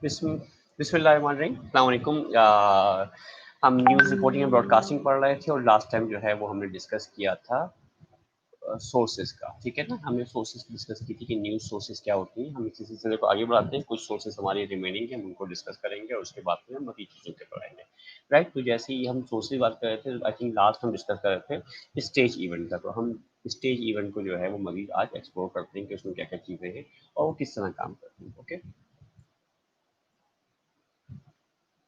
बिस्म बिस्मिल्लाहिर्रहमानिर्रहीम, अस्सलाम वालेकुम। हम न्यूज़ रिपोर्टिंग एंड ब्रॉडकास्टिंग पढ़ रहे थे और लास्ट टाइम जो है वो हमने डिस्कस किया था सोर्सेज का। ठीक है ना, हमने सोर्सेज डिस्कस की थी कि न्यूज़ सोर्सेज क्या होती हैं। हम इसी सिलसिले को आगे बढ़ाते हैं। कुछ सोर्सेज हमारी रिमेनिंग है, हम उनको डिस्कस करेंगे और उसके बाद में हम बाकी चीज़ों के पर आएंगे। राइट, तो जैसे ही हम सोर्सेज बात कर रहे थे, आई थिंक लास्ट हम डिस्कस कर रहे थे स्टेज इवेंट का। तो हम स्टेज इवेंट को जो है वो मजीद आज एक्सप्लोर करते हैं कि उसमें क्या क्या चीज़ें हैं और वो किस तरह काम करती हैं। ओके,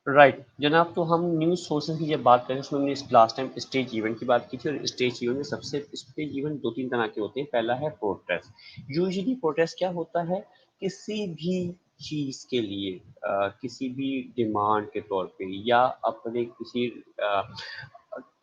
राइट जनाब। तो हम न्यूज़ सोर्सेज की जब बात करें उसमें हमने लास्ट टाइम स्टेज इवेंट की बात की थी और स्टेज इवेंट में सबसे स्टेज इवेंट दो तीन तरह के होते हैं। पहला है प्रोटेस्ट। यूजुअली प्रोटेस्ट क्या होता है, किसी भी चीज़ के लिए किसी भी डिमांड के तौर पे या अपने किसी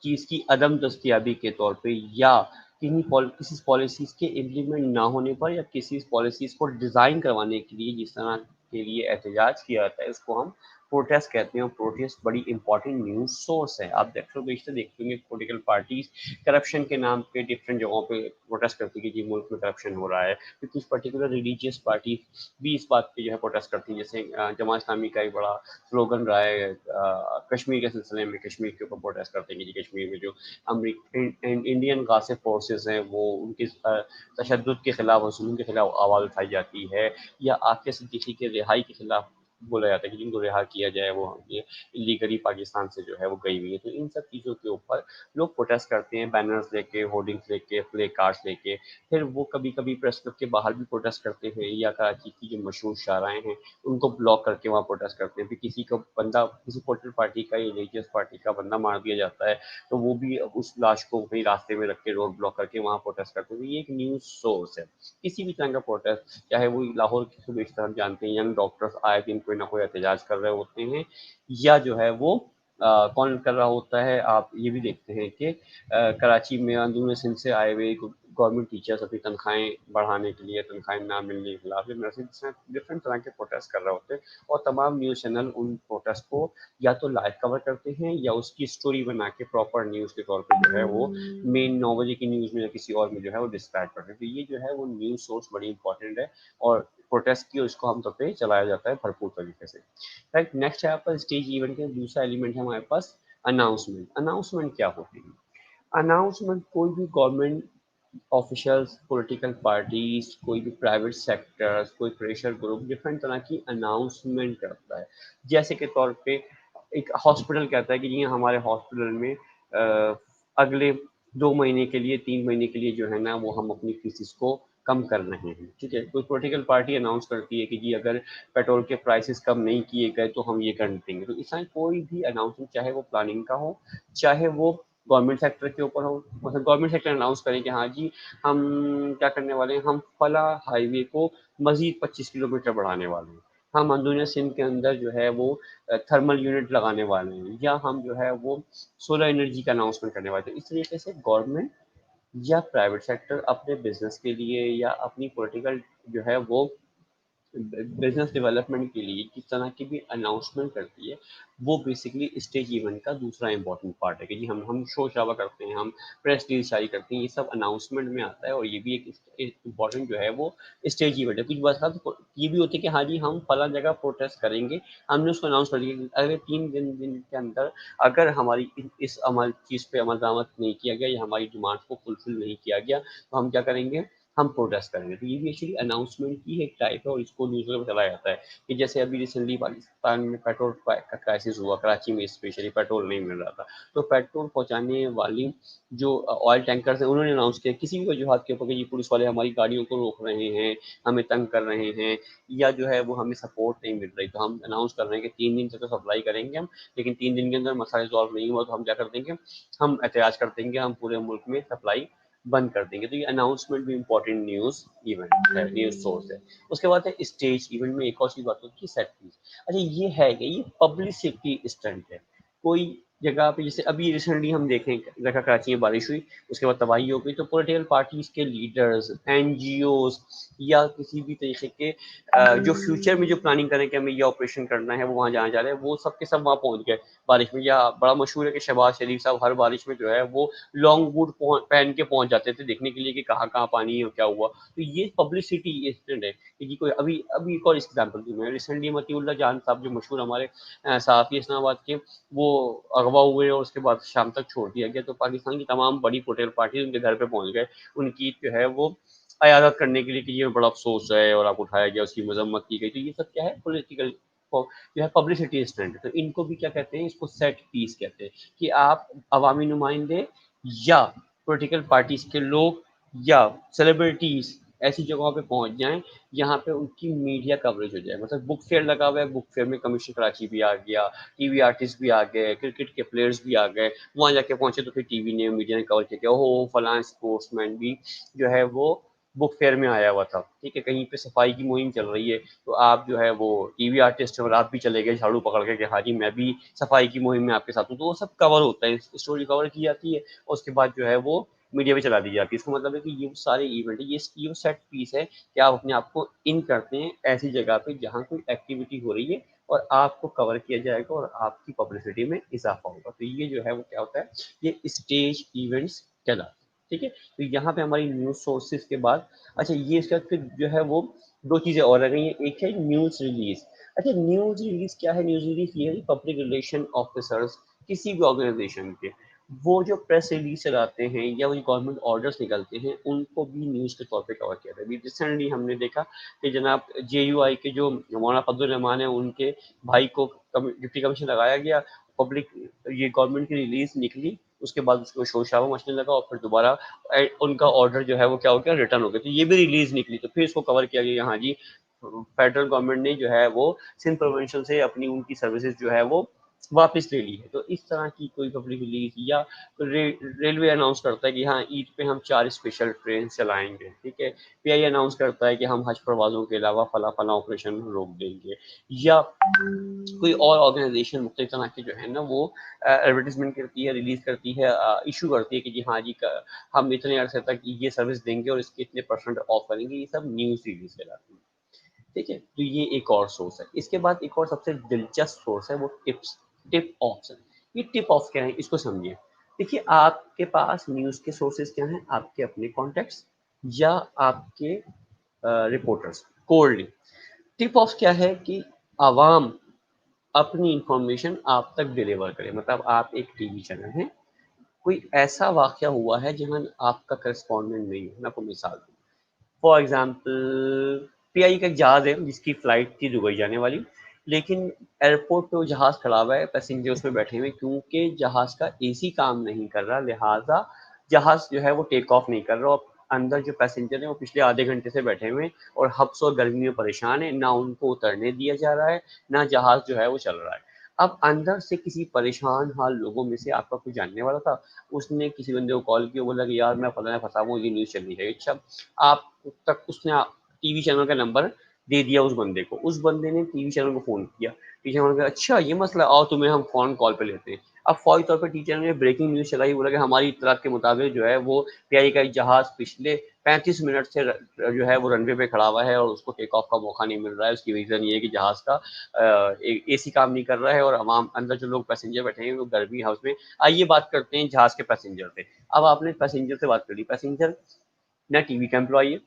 चीज़ की अदम दस्तयाबी के तौर पे या किसी पॉलिसीज़ के इम्प्लीमेंट ना होने पर या किसी पॉलिसीज़ को डिज़ाइन करवाने के लिए जिस तरह के लिए एहतजाज किया जाता है उसको हम प्रोटेस्ट कहते हैं। और प्रोटेस्ट बड़ी इंपॉर्टेंट न्यूज़ सोर्स है। आप बेशतर देखते होंगे पॉलिटिकल पार्टीज करप्शन के नाम पे डिफरेंट जगहों पे प्रोटेस्ट करती है कि जी मुल्क में करप्शन हो रहा है। फिर कुछ पर्टिकुलर रिलीजियस पार्टी भी इस बात पे जो है प्रोटेस्ट करती है। जैसे जमात इस्लामी का एक बड़ा स्लोगन रहा है कश्मीर के सिलसिले में, कश्मीर के ऊपर प्रोटेस्ट करते हैं कि जी कश्मीर में जो इंडियन गासिब फोर्सेस हैं वो उनके तशद्दुद के खिलाफ और जुल्म के खिलाफ आवाज़ उठाई जाती है। या आके सिद्दीकी के रिहाई के खिलाफ बोला जाता है कि जिनको रिहा किया जाए, वो ये इलीगली पाकिस्तान से जो है वो गई हुई है। तो इन सब चीज़ों के ऊपर लोग प्रोटेस्ट करते हैं, बैनर्स लेके, होर्डिंग्स लेके, प्ले कार्ड्स लेके। फिर वो कभी कभी प्रेस क्लब के बाहर भी प्रोटेस्ट करते हैं या कराची की जो मशहूर शाहराएँ हैं उनको ब्लॉक करके वहाँ प्रोटेस्ट करते हैं। फिर किसी को बंदा किसी पॉलिटिकल पार्टी का या रिलीजियस पार्टी का बंदा मार दिया जाता है तो वो भी उस लाश को कहीं रास्ते में रख के रोड ब्लॉक करके वहाँ प्रोटेस्ट करते हैं। तो ये एक न्यूज़ सोर्स है। किसी भी तरह का प्रोटेस्ट, चाहे वो लाहौर की सुबह इस तरफ जानते हैं यंग डॉक्टर्स आए दिन कोई ना कोई एहतजाज कर रहे होते हैं या जो है वो कौन कर रहा होता है। आप ये भी देखते हैं कि कराची में अंदरून सिंध से आए हुए गवर्नमेंट टीचर्स अपनी तनख्वाहें बढ़ाने के लिए, तनख्वाहें ना मिलने के खिलाफ नर्सिंग डिफरेंट तरह के प्रोटेस्ट कर रहे होते हैं। और तमाम न्यूज़ चैनल उन प्रोटेस्ट को या तो लाइव कवर करते हैं या उसकी स्टोरी बना के प्रॉपर न्यूज़ के तौर पे जो है वो मेन 9 बजे की न्यूज़ में या किसी और में जो है वो डिस्क्राइब करते हैं। तो ये जो है वो न्यूज़ सोर्स बड़ी इंपॉर्टेंट है और प्रोटेस्ट की उसको हम तौर पे चलाया जाता है भरपूर तरीके से। राइट, नेक्स्ट है आपका स्टेज इवेंट का दूसरा एलिमेंट है हमारे पास अनाउंसमेंट। अनाउंसमेंट क्या होती है? अनाउंसमेंट कोई भी गवर्नमेंट ऑफिशियल्स, पॉलिटिकल पार्टीज, कोई भी प्राइवेट सेक्टर्स, कोई प्रेशर ग्रुप डिफरेंट तरह की अनाउंसमेंट करता है। जैसे के तौर पे एक हॉस्पिटल कहता है कि जी हमारे हॉस्पिटल में अगले 2 महीने के लिए, 3 महीने के लिए जो है ना वो हम अपनी फीसिस को कम कर रहे हैं। ठीक है, कोई पॉलिटिकल पार्टी अनाउंस करती है कि जी अगर पेट्रोल के प्राइसेस कम नहीं किए गए तो हम ये कर देंगे। तो इस तरह कोई भी अनाउंसमेंट, चाहे वो प्लानिंग का हो, चाहे वो गवर्नमेंट सेक्टर के ऊपर हो, मतलब गवर्नमेंट सेक्टर अनाउंस करें कि हाँ जी हम क्या करने वाले हैं, हम फला हाईवे को मजीद 25 किलोमीटर बढ़ाने वाले हैं, हम अंदरूनी सिंध के अंदर जो है वो थर्मल यूनिट लगाने वाले हैं, या हम जो है वो सोलर एनर्जी का अनाउंसमेंट करने वाले हैं। तो इस तरीके से गवर्नमेंट या प्राइवेट सेक्टर अपने बिजनेस के लिए या अपनी पॉलिटिकल जो है वो बिजनेस डेवलपमेंट के लिए किस तरह की भी अनाउंसमेंट करती है, वो बेसिकली स्टेज इवेंट का दूसरा इंपॉर्टेंट पार्ट है कि जी हम शोर शराबा करते हैं, हम प्रेस रिलीज जारी करते हैं, ये सब अनाउंसमेंट में आता है। और ये भी एक इम्पॉर्टेंट जो है वो स्टेज इवेंट है। कुछ बात तो ये भी होती है कि हाँ जी हम फला जगह प्रोटेस्ट करेंगे, हमने उसको अनाउंस कर दिया, अगले 3 दिन के अंदर अगर हमारी इस अमल चीज़ पे अमल दरामद नहीं किया गया या हमारी डिमांड को फुलफिल नहीं किया गया तो हम क्या करेंगे, हम प्रोटेस्ट करेंगे। तो ये भी एक्चुअली अनाउंसमेंट की एक टाइप है और इसको न्यूज़ में बताया जाता है कि जैसे अभी रिसेंटली पाकिस्तान में पेट्रोल का क्राइसिस हुआ, कराची में स्पेशली पेट्रोल नहीं मिल रहा था। तो पेट्रोल पहुंचाने वाली जो ऑयल टैंकर्स हैं उन्होंने अनाउंस किया किसी भी वजूहत के ऊपर कि ये पुलिस वाले हमारी गाड़ियों को रोक रहे हैं, हमें तंग कर रहे हैं या जो है वो हमें सपोर्ट नहीं मिल रही, तो हम अनाउंस कर रहे हैं कि 3 दिन तक तो सप्लाई करेंगे हम, लेकिन 3 दिन के अंदर मसला रिजॉल्व नहीं हुआ तो हम क्या कर देंगे, हम एहतजाज कर देंगे, हम पूरे मुल्क में सप्लाई बंद कर देंगे। तो ये अनाउंसमेंट भी इंपॉर्टेंट न्यूज़ इवेंट है, न्यूज़ सोर्स है। उसके बाद है स्टेज इवेंट में एक और चीज़ बात होती है सेट पीस। अच्छा ये है कि ये पब्लिसिटी स्टंट है। कोई जगह पे, जैसे अभी रिसेंटली हम देखें देखा कराची में बारिश हुई, उसके बाद तबाही हो गई, तो पॉलिटिकल पार्टीज के लीडर्स, एनजीओज या किसी भी तरीके के जो फ्यूचर में जो प्लानिंग करें कि हमें ये ऑपरेशन करना है, वो वहाँ जहाँ जा रहे हैं, वो सब के सब वहाँ पहुँच गए बारिश में। या बड़ा मशहूर है कि शहबाज शरीफ साहब हर बारिश में जो है वो लॉन्ग बूट पहन के पहुँच जाते थे देखने के लिए कि कहाँ कहाँ पानी है और क्या हुआ। तो ये पब्लिसिटी इंस्टेंट है कि कोई अभी अभी एक और एग्जाम्पल दूँ मैं, रिसेंटली मतीउल्लाह जान साहब जो मशहूर हमारे सहाफ़ी इस्लामाबाद के, वो अगवा हुए और उसके बाद शाम तक छोड़ दिया गया। तो पाकिस्तान की तमाम बड़ी पोलिटिकल पार्टी उनके घर पे पहुंच गए, उनकी जो है वो अयादत करने के लिए कि ये बड़ा अफसोस है और आप उठाया गया, उसकी मजम्मत की गई। तो ये सब क्या है, पॉलिटिकल जो है पब्लिसिटी स्टंट। तो इनको भी क्या कहते हैं, इसको सेट पीस कहते हैं कि आप अवामी नुमाइंदे या पॉलिटिकल पार्टीज के लोग या सेलिब्रिटीज ऐसी जगहों पे पहुंच जाएं जहाँ पे उनकी मीडिया कवरेज हो जाए। मतलब बुक फेयर लगा हुआ है, बुक फेयर में कमीशन कराची भी आ गया, टीवी आर्टिस्ट भी आ गए, क्रिकेट के प्लेयर्स भी आ गए, वहाँ जाके पहुंचे तो फिर टीवी ने मीडिया ने कवर किया, ओहो फलां स्पोर्ट्समैन भी जो है वो बुक फेयर में आया हुआ था। ठीक है, कहीं पे सफाई की मुहिम चल रही है, तो आप जो है वो टीवी आर्टिस्ट और आप भी चले गए झाड़ू पकड़ के कि हाँ जी मैं भी सफाई की मुहिम में आपके साथ हूँ। तो वो सब कवर होता है, स्टोरी कवर की जाती है और उसके बाद जो है वो मीडिया में चला दी जाती है। इसका मतलब है कि ये सारे इवेंट है, ये सेट पीस है कि आप अपने आप को इन करते हैं ऐसी जगह पे जहाँ कोई एक्टिविटी हो रही है और आपको कवर किया जाएगा और आपकी पब्लिसिटी में इजाफा होगा। तो ये जो है वो क्या होता है, ये स्टेज इवेंट्स कहलाते हैं। ठीक है, तो यहाँ पे हमारी न्यूज सोर्सेज के बाद, अच्छा ये इसका फिर जो है वो दो चीजें और रह गई हैं। एक है न्यूज रिलीज। अच्छा न्यूज रिलीज क्या है, न्यूज रिलीज ये है पब्लिक रिलेशन ऑफिसर्स किसी भी ऑर्गेनाइजेशन के, वो जो प्रेस रिलीज चलाते हैं या वो गवर्नमेंट ऑर्डर्स निकलते हैं, उनको भी न्यूज़ के तौर पे कवर किया था। अभी रिसेंटली हमने देखा कि जनाब जेयूआई के जो मौलाना फजल रहमान है, उनके भाई को डिप्टी कमिश्नर लगाया गया। पब्लिक ये गवर्नमेंट की रिलीज निकली, उसके बाद उसको शोर शराबा मचने लगा और फिर दोबारा उनका ऑर्डर जो है वो क्या हो गया, रिटर्न हो गया। तो ये भी रिलीज निकली, तो फिर इसको कवर किया गया। हाँ जी, फेडरल गवर्नमेंट ने जो है वो सिंध प्रोविंशियल से अपनी उनकी सर्विसेज जो है वो वापस ले ली है। तो इस तरह की कोई पब्लिक रिलीज या रेलवे अनाउंस करता है कि हाँ ईद पे हम 4 स्पेशल ट्रेन चलाएंगे। ठीक है, पीआई अनाउंस करता है कि हम हज प्रवाजों के अलावा फला फला ऑपरेशन रोक देंगे, या कोई और ऑर्गेनाइजेशन मुख्तलिफ तरह की जो है ना वो एडवर्टीजमेंट करती है, रिलीज करती है, इशू करती है कि जी हाँ जी हम इतने अरसे तक ये सर्विस देंगे और इसके इतने परसेंट ऑफ करेंगे। ये सब न्यूज रिलीज कहलाती है। ठीक है, तो ये एक और सोर्स है। इसके बाद एक और सबसे दिलचस्प सोर्स है वो टिप्स, टिप ऑफ। ये टिप ऑफ क्या है, इसको समझिए। देखिए आपके पास न्यूज़ के सोर्सेज क्या हैं, आपके अपने कॉन्टेक्ट्स या आपके रिपोर्टर्स कोल्ड। टिप ऑफ क्या है कि आवाम अपनी इंफॉर्मेशन आप तक डिलीवर करे। मतलब आप एक टीवी चैनल है, कोई ऐसा वाक़या हुआ है जहाँ आपका करस्पॉन्डेंट नहीं है। मैं आपको मिसाल दूँ, फॉर एग्जाम्पल पीआई का एक जहाज है जिसकी फ्लाइट थी दुबई जाने वाली, लेकिन एयरपोर्ट पे वो जहाज खड़ा हुआ है, पैसेंजर उसमें बैठे हुए, क्योंकि जहाज का एसी काम नहीं कर रहा, लिहाजा जहाज जो है वो टेक ऑफ नहीं कर रहा और अंदर जो पैसेंजर है वो पिछले आधे घंटे से बैठे हुए हैं और हब्स और गर्मी में परेशान है, ना उनको उतरने दिया जा रहा है, ना जहाज जो है वो चल रहा है। अब अंदर से किसी परेशान हाल लोगों में से आपका कोई जानने वाला था, उसने किसी बंदे को कॉल किया, बोला कि यार मैं फलाना फंसा हूँ, ये न्यूज़ चलनी चाहिए। अच्छा, आप तक उसने टीवी चैनल का नंबर दे दिया उस बंदे को, उस बंदे ने टीवी चैनल को फ़ोन किया, टीवी चैनल का अच्छा ये मसला, आओ तुम्हें हम फ़ोन कॉल पे लेते हैं। अब फौरी तौर पे टीवी चैनल ने ब्रेकिंग न्यूज़ चलाई, बोला कि हमारी इत्तलात के मुताबिक जो है वो पीआई का एक जहाज़ पिछले 35 मिनट से जो है वो रनवे पे खड़ा हुआ है और उसको टेक ऑफ का मौका नहीं मिल रहा है। उसकी रीज़न ये है कि जहाज़ का एसी काम नहीं कर रहा है और अवाम अंदर जो लोग पैसेंजर बैठे हैं वो गर्मी हाउस में। आइए बात करते हैं जहाज़ के पैसेंजर से। अब आपने पैसेंजर से बात कर ली, पैसेंजर ना टीवी का एम्प्लॉई है,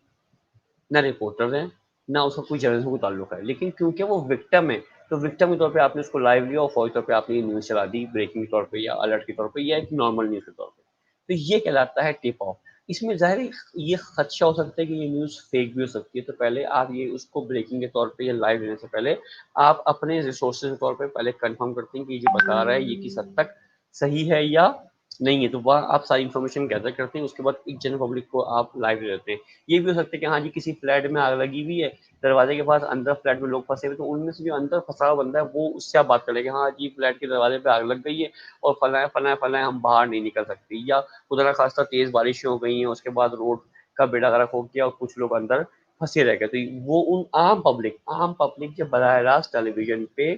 ना रिपोर्टर है, ना उसका कोई जर्नलिज्म को ताल्लुक है, लेकिन क्योंकि वो विक्टिम है, तो विक्टिम के तौर पे आपने उसको लाइव लिया और फौरी तौर पे आपने ये न्यूज़ चला दी ब्रेकिंग के तौर पे या अलर्ट के तौर पे या एक नॉर्मल न्यूज़ के तौर पे। तो ये कहलाता है टिप ऑफ। इसमें ज़ाहिर है ये खदशा हो सकता है कि ये न्यूज़ फेक भी हो सकती है, तो पहले आप ये उसको ब्रेकिंग के तौर पे या लाइव लेने से पहले आप अपने रिसोर्सेज के तौर पे पहले कंफर्म करते हैं कि ये जो बता रहा है ये किस हद तक सही है या नहीं है। तो वह आप सारी इन्फॉर्मेशन गैदर करते हैं, उसके बाद एक जनरल पब्लिक को आप लाइव ले लेते हैं। ये भी हो सकता है कि हाँ जी किसी फ्लैट में आग लगी हुई है, दरवाजे के पास अंदर फ्लैट में लोग फंसे हुए, तो उनमें से जो अंदर फंसा हुआ बंदा है वो उससे आप बात कर लेंगे, हाँ जी फ्लैट के दरवाजे पे आग लग गई है और फलाना फलाना फलाना हम बाहर नहीं निकल सकते, या खुदा ना खास्ता तेज बारिश हो गई है उसके बाद रोड का बेड़ा गर्क हो गया और कुछ लोग अंदर फंसे रह गए। तो वो उन आम पब्लिक जब बराह रास्त टेलीविजन पे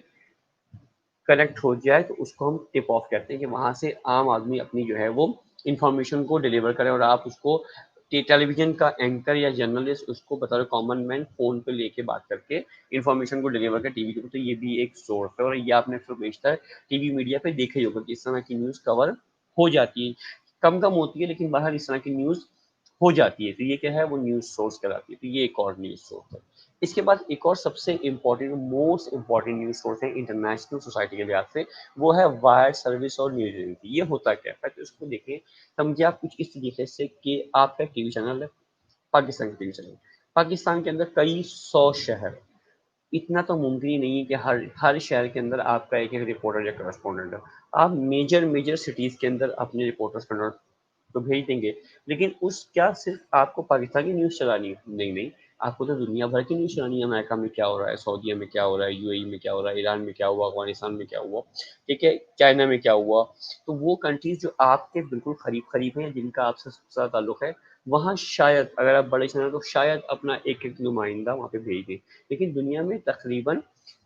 कनेक्ट हो जाए तो उसको हम टिप ऑफ कहते हैं कि वहाँ से आम आदमी अपनी जो है वो इंफॉर्मेशन को डिलीवर करे और आप उसको टेलीविजन का एंकर या जर्नलिस्ट उसको बता रहे कॉमन मैन फोन पे लेके बात करके इंफॉर्मेशन को डिलीवर कर टीवी के, तो ये भी एक सोर्स है और ये आपने अक्सर बेशतर टीवी मीडिया पे देखा ही होगा कि इस तरह की न्यूज़ कवर हो जाती है, कम कम होती है लेकिन बाहर इस तरह की न्यूज़ हो जाती है, तो ये क्या है वो न्यूज़ सोर्स कहलाती है, तो ये एक और न्यूज़ सोर्स है। इसके बाद एक और सबसे important most important news source है इंटरनेशनल सोसाइटी के लिहाज से, वो है वायर सर्विस और न्यूज़ एजेंसी। ये होता क्या है पहले उसको देखें, समझिए आप कुछ इस तरीके से कि आपका टीवी चैनल है, पाकिस्तान का टीवी चैनल, पाकिस्तान के अंदर कई सौ शहर, इतना तो मुमकिन ही नहीं है कि हर हर शहर के अंदर आपका एक एक रिपोर्टर या करस्पॉन्डेंट है। आप मेजर मेजर सिटीज के अंदर अपने रिपोर्टर्स तो भेज देंगे, लेकिन उस क्या सिर्फ आपको पाकिस्तान की न्यूज़ चलानी है? नहीं नहीं, आपको तो दुनिया भर की न्यूज़ चलानी है, अमेरिका में क्या हो रहा है, सऊदीया में क्या हो रहा है, यूएई में क्या हो रहा है, ईरान में क्या हुआ, अफगानिस्तान में क्या हुआ, ठीक है, चाइना में क्या हुआ, तो वो कंट्रीज जो आपके बिल्कुल करीब करीब हैं, जिनका आपसे सबसे ज़्यादा ताल्लुक है, वहाँ शायद अगर आप बड़े शहर तो शायद अपना एक एक नुमाइंदा वहाँ पे भेज दें, लेकिन दुनिया में तकरीबन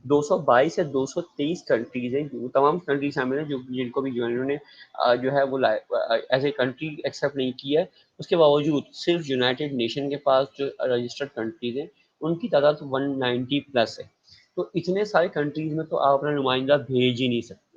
222 या 223 कंट्रीज हैं, जो तमाम कंट्री शामिल हैं जो जिनको भी जिन्होंने जो है वो एज ए कंट्री एक्सेप्ट नहीं किया है, उसके बावजूद सिर्फ यूनाइटेड नेशन के पास जो रजिस्टर्ड कंट्रीज हैं उनकी तादाद 190 प्लस है, तो इतने सारे कंट्रीज में तो आप अपना नुमाइंदा भेज ही नहीं सकते,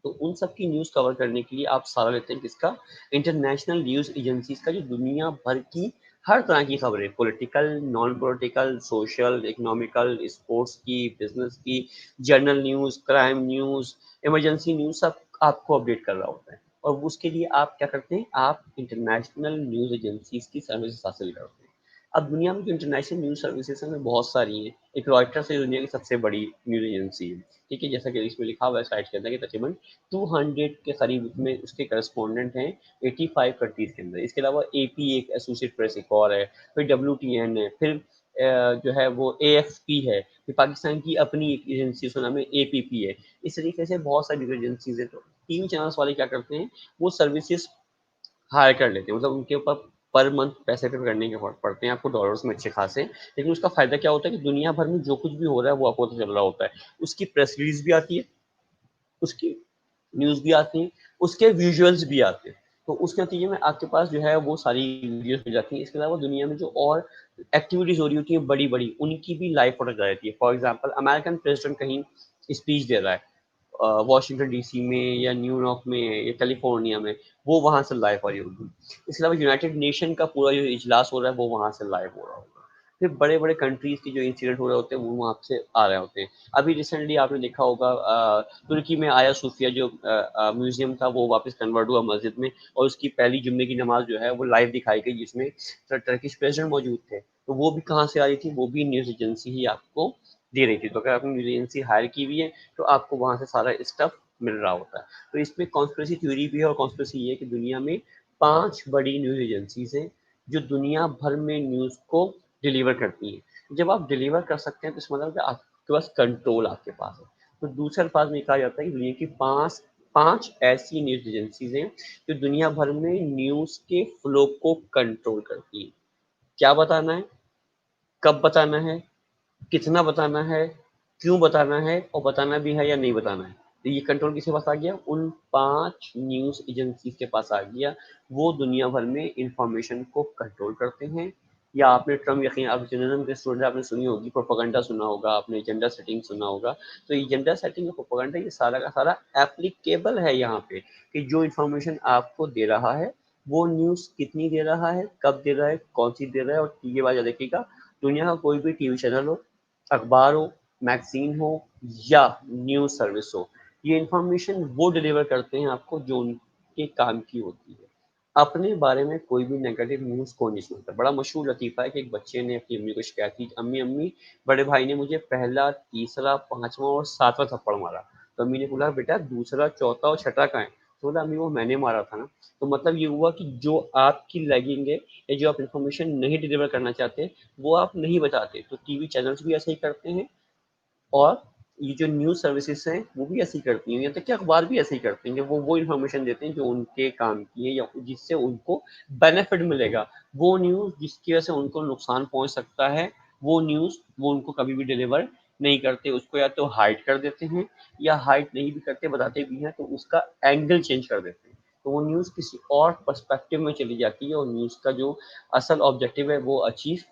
तो उन सब की न्यूज़ कवर करने के लिए आप सहारा लेते हैं किसका, इंटरनेशनल न्यूज़ एजेंसीज का, जो दुनिया भर की हर तरह की खबरें, political, non political, social, economical, sports की, बिजनेस की, journal news, crime news, emergency news, सब आपको अपडेट कर रहा होता है, और उसके लिए आप क्या करते हैं, आप इंटरनेशनल न्यूज़ एजेंसीज की सर्विस हासिल करते हैं। अब दुनिया में जो इंटरनेशनल न्यूज़ सर्विसेज हैं बहुत सारी हैं, एक रॉयटर्स है दुनिया की सबसे बड़ी न्यूज़ एजेंसी है, ठीक है, जैसा कि इसमें लिखा हुआ है साइट के अंदर कि तकरीबन 200 के करीब उसमें उसके करस्पॉन्डेंट हैं 85 कंट्रीज के अंदर। इसके अलावा एपी एक एसोसिएट प्रेस एक और है, फिर डब्ल्यूटीएन है, फिर जो है वो एएफपी है, फिर पाकिस्तान की अपनी एक एजेंसी उसका नाम है एपीपी है। इस तरीके से बहुत सारी एजेंसीज है, तो टीवी चैनल्स वाले क्या करते हैं, वो सर्विसेज हायर कर लेते हैं, मतलब उनके ऊपर पर मंथ पैसे पे करने के पड़ते हैं आपको डॉलर्स में अच्छे खासे, लेकिन उसका फायदा क्या होता है कि दुनिया भर में जो कुछ भी हो रहा है वो आपको पता चल रहा होता है, उसकी प्रेस रिलीज भी आती है, उसकी न्यूज़ भी आती हैं, उसके विजुअल्स भी आते हैं। तो उस नतीजे में आपके पास जो है वो सारी वीडियोज़ मिल जाती हैं। इसके अलावा दुनिया में जो और एक्टिविटीज़ हो रही होती हैं बड़ी-बड़ी, उनकी भी लाइव फुटेज आ जाती है। फॉर एग्ज़ाम्पल अमेरिकन प्रेसिडेंट कहीं स्पीच दे रहा है वॉशिंगटन डीसी में या न्यूयॉर्क में या कैलिफोर्निया में, वो वहाँ से लाइव आ रही होगी। इसके अलावा यूनाइटेड नेशन का पूरा जो इजलास हो रहा है वो वहाँ से लाइव हो रहा होगा। फिर बड़े-बड़े कंट्रीज़ के जो इंसिडेंट हो रहे होते हैं वो वहाँ से आ रहे होते हैं। अभी रिसेंटली आपने देखा होगा तुर्की में आया सूफिया जो म्यूजियम था वो वापस कन्वर्ट हुआ मस्जिद में, और उसकी पहली जुम्मे की नमाज जो है वो लाइव दिखाई गई, जिसमें टर्किश प्रेसिडेंट मौजूद थे, तो वो भी कहाँ से आ रही थी, वो भी न्यूज़ एजेंसी ही आपको दे रही थी, तो अगर आपने न्यूज़ एजेंसी हायर की हुई है तो आपको वहाँ से सारा स्टफ मिल रहा होता है। तो इसमें कॉन्स्पिरेसी थ्योरी भी है, और कॉन्स्पिरेसी ये है कि दुनिया में 5 बड़ी न्यूज़ एजेंसीज हैं जो दुनिया भर में न्यूज़ को डिलीवर करती हैं। जब आप डिलीवर कर सकते हैं तो इसका मतलब कि आपके पास कंट्रोल आपके पास है। तो दूसरे अल्फाज में कहा जाता है कि दुनिया की 5 ऐसी न्यूज़ एजेंसीज हैं जो दुनिया भर में न्यूज़ के फ्लो को कंट्रोल करती हैं। क्या बताना है, कब बताना है, कितना बताना है, क्यों बताना है, और बताना भी है या नहीं बताना है। तो ये कंट्रोल किसके पास आ गया, उन 5 न्यूज़ एजेंसीज के पास आ गया। वो दुनिया भर में इंफॉर्मेशन को कंट्रोल करते हैं। या आपने ट्रम्प यकीन आप जर्नलिज्म के स्टूडेंट आपने सुनी होगी, प्रोपेगेंडा सुना होगा आपने, जेंडर सेटिंग सुना होगा, तो ये जेंडर सेटिंग और प्रोपेगेंडा ये सारा का सारा एप्लीकेबल है यहाँ पे, कि जो इंफॉर्मेशन आपको दे रहा है वो न्यूज़ कितनी दे रहा है, कब दे रहा है, कौन सी दे रहा है, और ये बात याद रखिएगा, दुनिया का कोई भी टीवी चैनल हो, अखबार हो, मैगजीन हो या न्यूज़ सर्विस हो, ये इंफॉर्मेशन वो डिलीवर करते हैं आपको जो उनके काम की होती है। अपने बारे में कोई भी नेगेटिव न्यूज़ कोई नहीं सुनता। बड़ा मशहूर लतीफ़ा है कि एक बच्चे ने अपनी अम्मी को शिकायत की, अम्मी अम्मी बड़े भाई ने मुझे पहला, तीसरा, पाँचवां और सातवां थप्पड़ मारा। तो अम्मी ने बोला बेटा दूसरा, चौथा और छठा कहाँ है? तो बोला अम्मी वो मैंने मारा था ना। तो मतलब ये हुआ कि जो आपकी लैगिंग है या जो आप इन्फॉर्मेशन नहीं डिलीवर करना चाहते वो आप नहीं बताते, तो टीवी चैनल्स भी ऐसे ही करते हैं, और ये जो न्यूज़ सर्विसेज हैं वो भी ऐसे ही करती हैं, यहाँ तक कि अखबार भी ऐसे ही करते हैं कि वो इन्फॉर्मेशन देते हैं जो उनके काम की है या जिससे उनको बेनिफिट मिलेगा। वो न्यूज़ जिसकी वजह से उनको नुकसान पहुंच सकता है, वो न्यूज़ वो उनको कभी भी डिलीवर नहीं करते, उसको या तो हाइड कर देते हैं या हाइड नहीं भी करते, बताते भी हैं तो उसका एंगल चेंज कर देते हैं, तो वो न्यूज़ किसी और पर्सपेक्टिव में चली जाती है और न्यूज़ का जो असल ऑब्जेक्टिव है वो अचीव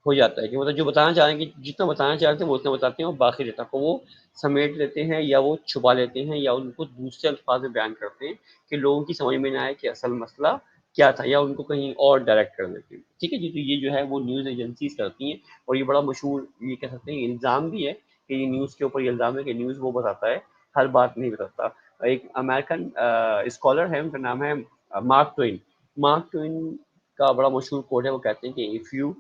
हो जाता है कि मतलब जो बताना चाह रहे हैं कि जितना बताना चाह रहे थे वो उतना बताते हैं और बाकी डेटा को वो समेट लेते हैं या वो छुपा लेते हैं या उनको दूसरे अल्फाज में बयान करते हैं कि लोगों की समझ में ना आए कि असल मसला क्या था या उनको कहीं और डायरेक्ट कर देते हैं। ठीक है जी, तो ये जो है वो न्यूज़ एजेंसीज करती हैं और ये बड़ा मशहूर ये कह सकते हैं इल्ज़ाम भी है कि ये न्यूज़ के ऊपर ये इल्ज़ाम है कि न्यूज़ वो बताता है, हर बात नहीं बताता। एक अमेरिकन स्कॉलर है, उनका नाम है मार्क ट्वेन। मार्क ट्वेन का बड़ा मशहूर कोट है, वो कहते हैं कि if you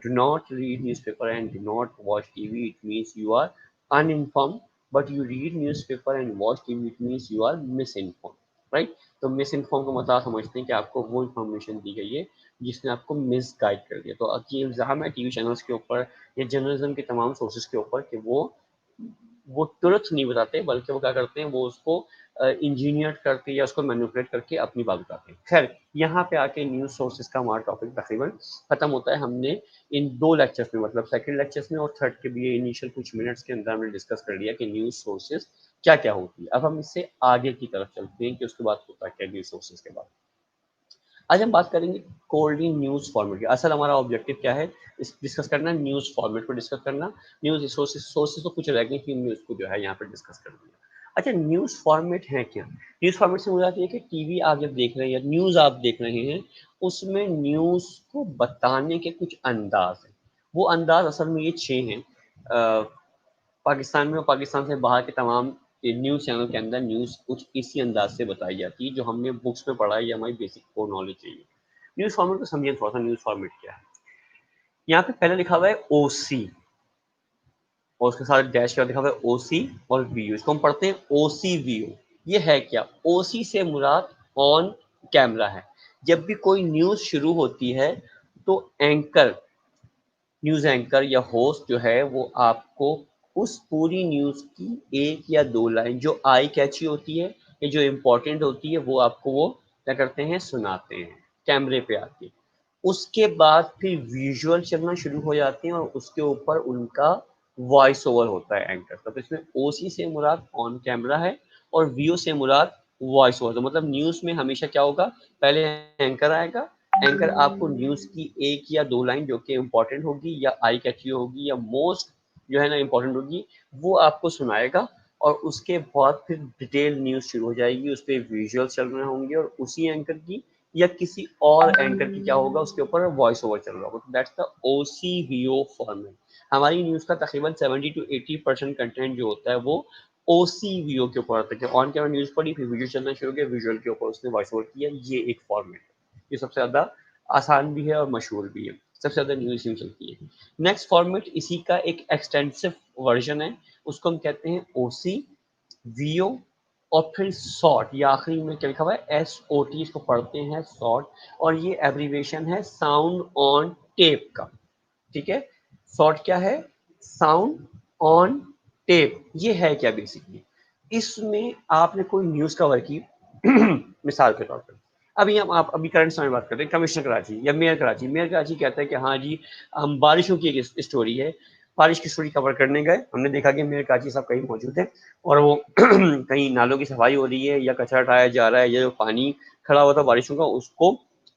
do not read newspaper and do not watch TV, it means you are uninformed. But you read newspaper and watch TV, it means you are misinformed. Right, तो miss inform का मतलब समझते हैं कि आपको वो information दी गई है जिसने आपको मिस गाइड कर दिया। तो अब ये इल्ज़ाम है टीवी चैनल्स के ऊपर या जर्नलिज्म के तमाम सोर्सेज के ऊपर कि वो तुरंत नहीं बताते बल्कि वो क्या करते हैं, वो उसको इंजीनियर करके या उसको मैनिपुलेट करके अपनी बात बताते हैं। खैर, यहाँ पे आके न्यूज़ सोर्सेज का हमारा टॉपिक तकरीबन खत्म होता है। हमने इन 2 लेक्चर्स में, मतलब सेकंड लेक्चर्स में और थर्ड के भी इनिशियल कुछ मिनट्स के अंदर हमने डिस्कस कर लिया कि न्यूज़ सोर्सेज क्या-क्या होती है। अब हम इससे आगे की तरफ चलते हैं कि उसके बाद होता क्या है न्यूज़ सोर्सेज के बाद। आज हम बात करेंगे कोल्डली न्यूज़ फॉर्मेट की। असल हमारा ऑब्जेक्टिव क्या है, इस डिस्कस करना, न्यूज़ फॉर्मेट को डिस्कस करना। न्यूज़ सोर्सेज सोर्सेज तो कुछ रह गए कि हमने उसको जो है यहाँ पे डिस्कस कर दिया। अच्छा, न्यूज़ फॉर्मेट है क्या? न्यूज़ फॉर्मेट से मुराद ये है कि टीवी आप जब देख रहे हैं या न्यूज़ आप देख रहे हैं, उसमें न्यूज़ को बताने के कुछ अंदाज़ हैं। वो अंदाज़ असल में ये 6 हैं। पाकिस्तान में और पाकिस्तान से बाहर के तमाम न्यूज़ चैनल के अंदर न्यूज़ कुछ इसी अंदाज से बताई जाती है जो हमने बुक्स में पढ़ा है या हमारी बेसिक को नॉलेज चाहिए। न्यूज़ फॉर्मेट को समझिए थोड़ा सा, न्यूज़ फॉर्मेट क्या है। यहाँ पे पहले लिखा हुआ है ओसी और उसके साथ डैश का लिखा हुआ है ओसी और वीओ, इसको हम पढ़ते हैं ओसी वीओ। ये है क्या? ओसी से मुराद ऑन कैमरा है। जब भी कोई न्यूज़ शुरू होती है तो एंकर, न्यूज़ एंकर या होस्ट जो है वो आपको उस पूरी न्यूज़ की 1 या 2 लाइन जो आई कैची होती है या जो इम्पोर्टेंट होती है वो आपको वो क्या करते हैं, सुनाते हैं कैमरे पे आके। उसके बाद फिर विजुअल चलना शुरू हो जाते हैं और उसके ऊपर उनका वॉइस ओवर होता है एंकर का। तो इसमें ओसी से मुराद ऑन कैमरा है और वीओ से मुराद वॉइस ओवर। तो मतलब न्यूज़ में हमेशा क्या होगा, पहले एंकर आएगा, एंकर आपको न्यूज़ की 1 या 2 लाइन जो कि इम्पोर्टेंट होगी या आई कैची होगी या मोस्ट जो है ना इम्पोर्टेंट होगी, वो आपको सुनाएगा और उसके बाद फिर डिटेल न्यूज़ शुरू हो जाएगी, उस पे विजुअल चल रहे होंगे और उसी एंकर की या किसी और एंकर की क्या होगा, उसके ऊपर वॉइस ओवर चल रहा होगा। तो दैट्स द ओसीवीओ फॉर्मेट। हमारी न्यूज़ का तकरीबन 70 to 80% कंटेंट जो होता है वो ओसीवीओ के ऊपर आता है कि ऑन कैमरा न्यूज़ पढ़ी, फिर विजुअल चलना शुरू हो गया, विजुअल के ऊपर उसने वॉइस ओवर किया। ये एक फॉर्मेट है, ये सबसे ज़्यादा आसान भी है और मशहूर भी है, सबसे ज़्यादा न्यूज़ यूँ चलती है। नेक्स्ट फॉर्मेट इसी का एक एक्सटेंसिव वर्जन है, उसको हम कहते हैं ओसी, वीओ और फिर शॉर्ट, या आखिरी में क्या लिखा हुआ है एसओटी, इसको पढ़ते हैं शॉर्ट, और ये एब्रीविएशन है साउंड ऑन टेप का। ठीक है, शॉर्ट क्या है, साउंड ऑन टेप। ये है क्या बेसिकली, इसमें आपने कोई न्यूज़ कवर की मिसाल के तौर पर, अभी हम आप अभी करंट समय बात कर रहे हैं, कमिश्नर कराची या मेयर कराची, मेयर कराची कहता है कि हाँ जी हम बारिशों की एक स्टोरी है, बारिश की स्टोरी कवर करने गए, हमने देखा कि मेयर कराची साहब कहीं मौजूद है और वो कहीं नालों की सफाई हो रही है या कचरा हटाया जा रहा है या जो पानी खड़ा हुआ था बारिशों का उसको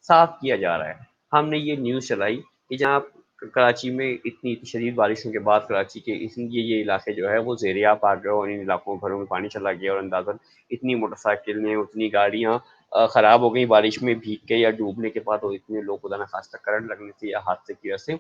साफ किया जा रहा है। हमने ये न्यूज़ चलाई कि जहाँ कराची में इतनी शदीद बारिशों के बाद कराची के ये इलाके जो है वो ज़ेरियाब आ गए और इन इलाकों घरों में पानी चला गया और अंदाज़न इतनी मोटरसाइकिलें उतनी गाड़ियाँ ख़राब हो गई बारिश में भीग के या डूबने के बाद, और इतने लोग खुदा न खास्ता करंट लगने से या हादसे की वजह से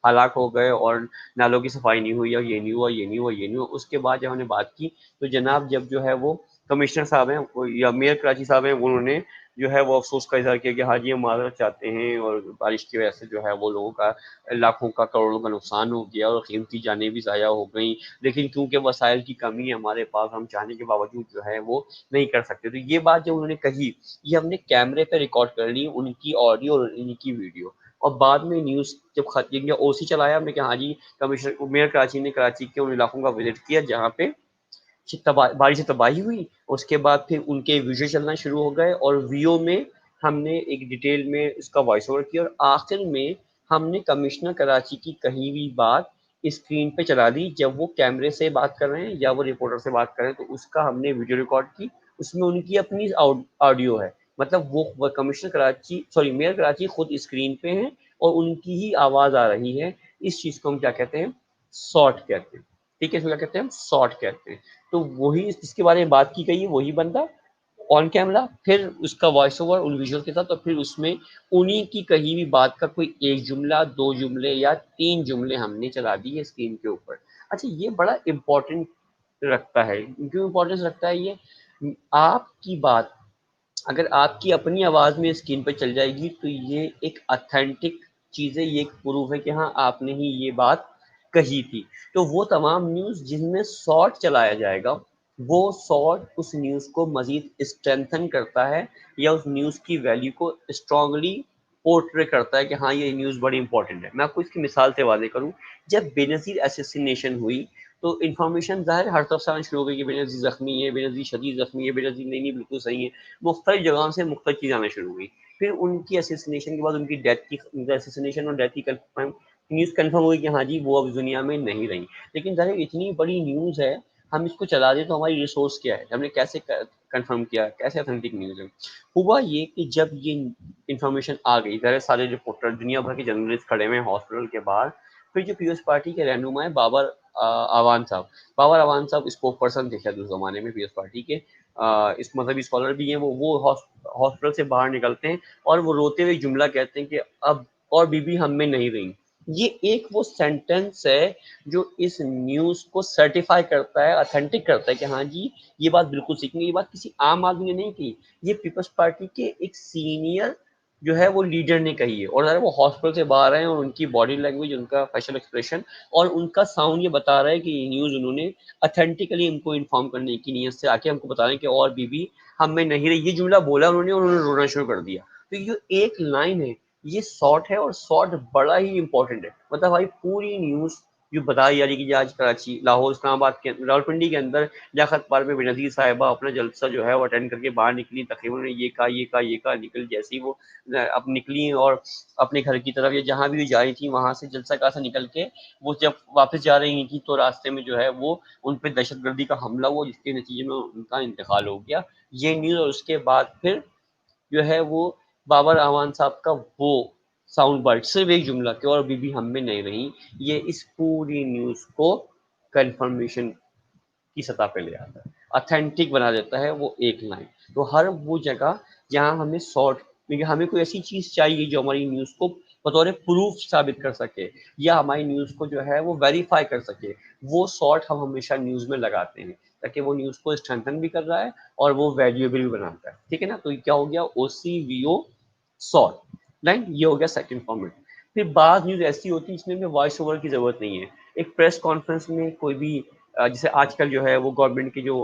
हलाक हो गए और नालों की सफाई नहीं हुई और ये नहीं हुआ, ये नहीं हुआ, ये नहीं हुआ। उसके बाद जब हमने बात की तो जनाब जब जो है वो कमिश्नर साहब हैं या मेयर कराची साहब हैं, उन्होंने जो है वो अफसोस का इज़हार किया कि हाँ जी हम माज़रत चाहते हैं और बारिश की वजह से जो है वो लोगों का लाखों का करोड़ों का नुकसान हो गया और कीमती जानें भी ज़ाया हो गई, लेकिन क्योंकि वसाइल की कमी है हमारे पास, हम चाहने के बावजूद जो है वो नहीं कर सकते। तो ये बात जब उन्होंने कही, ये हमने कैमरे पे रिकॉर्ड कर ली, उनकी ऑडियो और इनकी वीडियो, और बाद में न्यूज़ जब ओसी चलाया हमने कहा हाँ जी कमिश्नर मेयर कराची ने कराची के उन इलाकों का विजिट किया जहाँ पे बारिश से तबाही हुई। उसके बाद फिर उनके विजुअल चलना शुरू हो गए और वीओ में हमने एक डिटेल में इसका वॉइस ओवर किया और आखिर में हमने कमिश्नर कराची की कही हुई बात स्क्रीन पे चला दी जब वो कैमरे से बात कर रहे हैं या वो रिपोर्टर से बात कर रहे हैं, तो उसका हमने वीडियो रिकॉर्ड की, उसमें उनकी अपनी ऑडियो है, मतलब वो commissioner Karachi, sorry mayor Karachi खुद स्क्रीन पे हैं और उनकी ही आवाज़ आ रही है। इस चीज़ को हम क्या कहते हैं, शॉर्ट कहते हैं। ठीक है, इसको क्या कहते हैं, हम शॉर्ट कहते हैं। तो वही जिसके बारे में बात की गई है वही बंदा ऑन कैमरा, फिर उसका वॉइस ओवर उन विजुअल के साथ, और फिर उसमें उन्हीं की कही हुई बात का कोई एक जुमला, दो जुमले या तीन जुमले हमने चला दिए स्क्रीन के ऊपर। अच्छा, ये बड़ा इम्पोर्टेंट रखता है। क्यों इम्पोर्टेंस रखता है ये? आपकी बात अगर आपकी अपनी आवाज़ में स्क्रीन पर चल जाएगी तो ये एक ऑथेंटिक चीज़ है, ये एक प्रूफ है कि हाँ आपने ही ये बात कही थी। तो वो तमाम न्यूज़ जिनमें शॉर्ट चलाया जाएगा, वो शॉर्ट उस न्यूज़ को मज़ीद स्ट्रेंथन करता है या उस न्यूज़ की वैल्यू को स्ट्रांगली पोर्ट्रे करता है कि हाँ ये न्यूज़ बड़ी इंपॉर्टेंट है। मैं आपको इसकी मिसाल से वाज़ेह करूँ, जब बेनज़ीर असैसिनेशन हुई तो इन्फॉर्मेशन ज़ाहिर हर तरफ से आना शुरू हो गई कि बेनज़ीर ज़ख्मी है, बेनज़ीर शदीद ज़ख्मी है, बेनज़ीर नहीं बिल्कुल सही है। मुख्तलिफ जगहों से मुख्तलिफ चीज़ आना शुरू हुई। फिर उनकी असैसिनेशन के बाद उनकी डेथ की, असैसिनेशन और डेथ की कंफर्म न्यूज़ कंफर्म हुई कि हाँ जी वो अब दुनिया में नहीं रही। लेकिन ज़ाहिर इतनी बड़ी न्यूज़ है, हम इसको चला दें तो हमारी रिसोर्स क्या है, हमने कैसे कंफर्म किया, कैसे ऑथेंटिक न्यूज़ है। हुआ ये कि जब ये इंफॉर्मेशन आ गई, ज़ाहिर सारे रिपोर्टर दुनिया भर के जर्नलिस्ट खड़े हुए हैं हॉस्पिटल के बाहर। फिर जो पीपल्स पार्टी के रहनुमा है बाबर अवान साहब स्पोक पर्सन थे शायद उस जमाने में पीपल्स पार्टी के, इस मजहबी स्कॉलर भी हैं, वो हॉस्पिटल से बाहर निकलते हैं और वो रोते हुए जुमला कहते हैं कि अब और बीबी हम में नहीं रही। ये एक वो सेंटेंस है जो इस न्यूज़ को सर्टिफाई करता है, ऑथेंटिक करता है कि हाँ जी ये बात बिल्कुल सीखेंगे। ये बात किसी आम आदमी ने नहीं की, ये पीपल्स पार्टी के एक सीनियर जो है वो लीडर ने कही है। और वो हॉस्पिटल से बाहर आए और उनकी बॉडी लैंग्वेज, उनका फेशियल एक्सप्रेशन और उनका साउंड ये बता रहा है कि ये न्यूज़ उन्होंने अथेंटिकली हमको इन्फॉर्म करने की नीयत से आके हमको बता रहे हैं कि और बीबी हम में नहीं रही। ये जुमला बोला उन्होंने और उन्होंने रोना शुरू कर दिया। तो ये एक लाइन है, ये शॉर्ट है और शॉर्ट बड़ा ही इंपॉर्टेंट है। मतलब भाई पूरी न्यूज़ जो बताई जा रही है कि आज कराची, लाहौर, इस्लामाबाद के रावलपिंडी के अंदर लियाकत पार्क में बेनज़ीर साहिबा अपना जलसा जो है वो अटेंड करके बाहर निकली, तकरीबन उन्होंने ये कहा ये कहा ये कहा, निकल जैसे ही वो अब निकली और अपने घर की तरफ या जहाँ भी जा रही थी वहाँ से जलसा का सा निकल के वो जब वापस जा रही थी तो रास्ते में जो है वो उन पे दहशतगर्दी का हमला हुआ जिसके नतीजे में उनका इंतकाल हो गया। ये न्यूज़ और उसके बाद फिर जो है वो बाबर अमान साहब का वो साउंड बाइट, सिर्फ एक जुमला कि और बीबी हम में नहीं रही, ये इस पूरी न्यूज़ को कंफर्मेशन की सतह पे ले आता है, ऑथेंटिक बना देता है वो एक लाइन। तो हर वो जगह जहाँ हमें शॉर्ट, क्योंकि हमें कोई ऐसी चीज़ चाहिए जो हमारी न्यूज़ को बतौर प्रूफ साबित कर सके या हमारी न्यूज़ को जो है वो वेरीफाई कर सके, वो शॉर्ट हम हमेशा न्यूज़ में लगाते हैं ताकि वो न्यूज़ को स्ट्रेंथन भी कर रहा है और वो वैल्यूएबल भी बनाता है। ठीक है ना? तो ये क्या हो गया, OCVO शॉर्ट लाइन, ये हो गया सेकंड फॉर्मेट। फिर बाद न्यूज़ ऐसी होती है जिसमें हमें वॉइस ओवर की ज़रूरत नहीं है। एक प्रेस कॉन्फ्रेंस में कोई भी जैसे आजकल जो है वो गवर्नमेंट के जो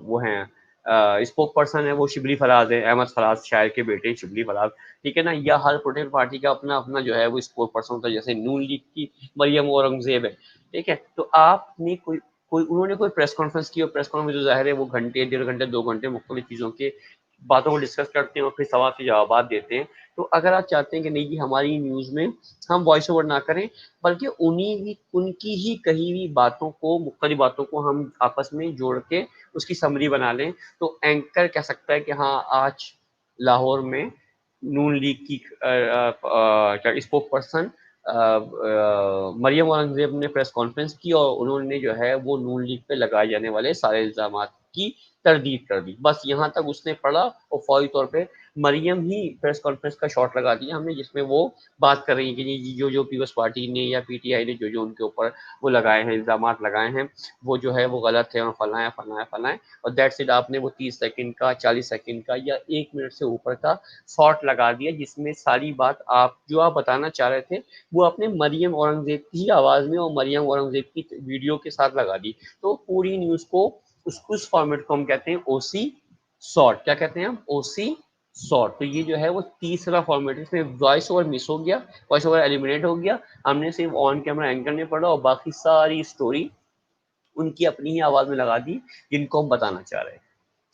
वो हैं स्पोक पर्सन है वो शिबली फराज है, अहमद फराज शायर के बेटे शिबली फराज। ठीक है ना? या हर पोलिटिकल पार्टी का अपना अपना जो है वो स्पोक पर्सन होता है, जैसे नून लीग की मरियम औरंगजेब है। ठीक है? तो आपने कोई कोई उन्होंने कोई प्रेस कॉन्फ्रेंस की और प्रेस कॉन्फ्रेंस में जो ज़ाहिर है वो घंटे, डेढ़ घंटे, 2 घंटे मुख्तलिफ चीज़ों के बातों को डिस्कस करते हैं और फिर सवाल के जवाब देते हैं। तो अगर आप चाहते हैं कि नहीं जी हमारी न्यूज़ में हम वॉइस ओवर ना करें बल्कि उनकी ही कही हुई बातों को, मुख्तलिफ बातों को हम आपस में जोड़ के उसकी समरी बना लें, तो एंकर कह सकता है कि हाँ आज लाहौर में नून लीग की स्पोक पर्सन मरियम औरंगजेब ने प्रेस कॉन्फ्रेंस की और उन्होंने जो है वो नून लीग पे लगाए जाने वाले सारे इल्ज़ाम की तरदीद कर दी। बस यहाँ तक उसने पढ़ा और फौरी तौर पे मरियम ही प्रेस कॉन्फ्रेंस का शॉट लगा दिया हमने, जिसमें वो बात कर रही है कि जो जो पीपल्स पार्टी ने या पीटीआई ने जो जो उनके ऊपर वो लगाए हैं, इल्ज़ाम लगाए हैं, वो जो है वो गलत है और फलाएं फलाएं फलाएं। और दैट्स इट, आपने वो 30 सेकंड का, 40 सेकंड का या 1 मिनट से ऊपर का शॉट लगा दिया जिसमें सारी बात आप जो आप बताना चाह रहे थे वो आपने मरियम औरंगजेब की ही आवाज़ में और मरियम औरंगजेब की वीडियो के साथ लगा दी। तो पूरी न्यूज़ को उस फॉर्मेट को हम कहते हैं OC शॉर्ट। क्या कहते हैं हम? OC short. तो ये जो है वो तीसरा फॉर्मेट है, इसमें वॉइस ओवर मिस हो गया, वॉइस ओवर एलिमिनेट हो गया, हमने सिर्फ ऑन कैमरा एंकर ने पढ़ा और बाकी सारी स्टोरी उनकी अपनी ही आवाज़ में लगा दी जिनको हम बताना चाह रहे हैं।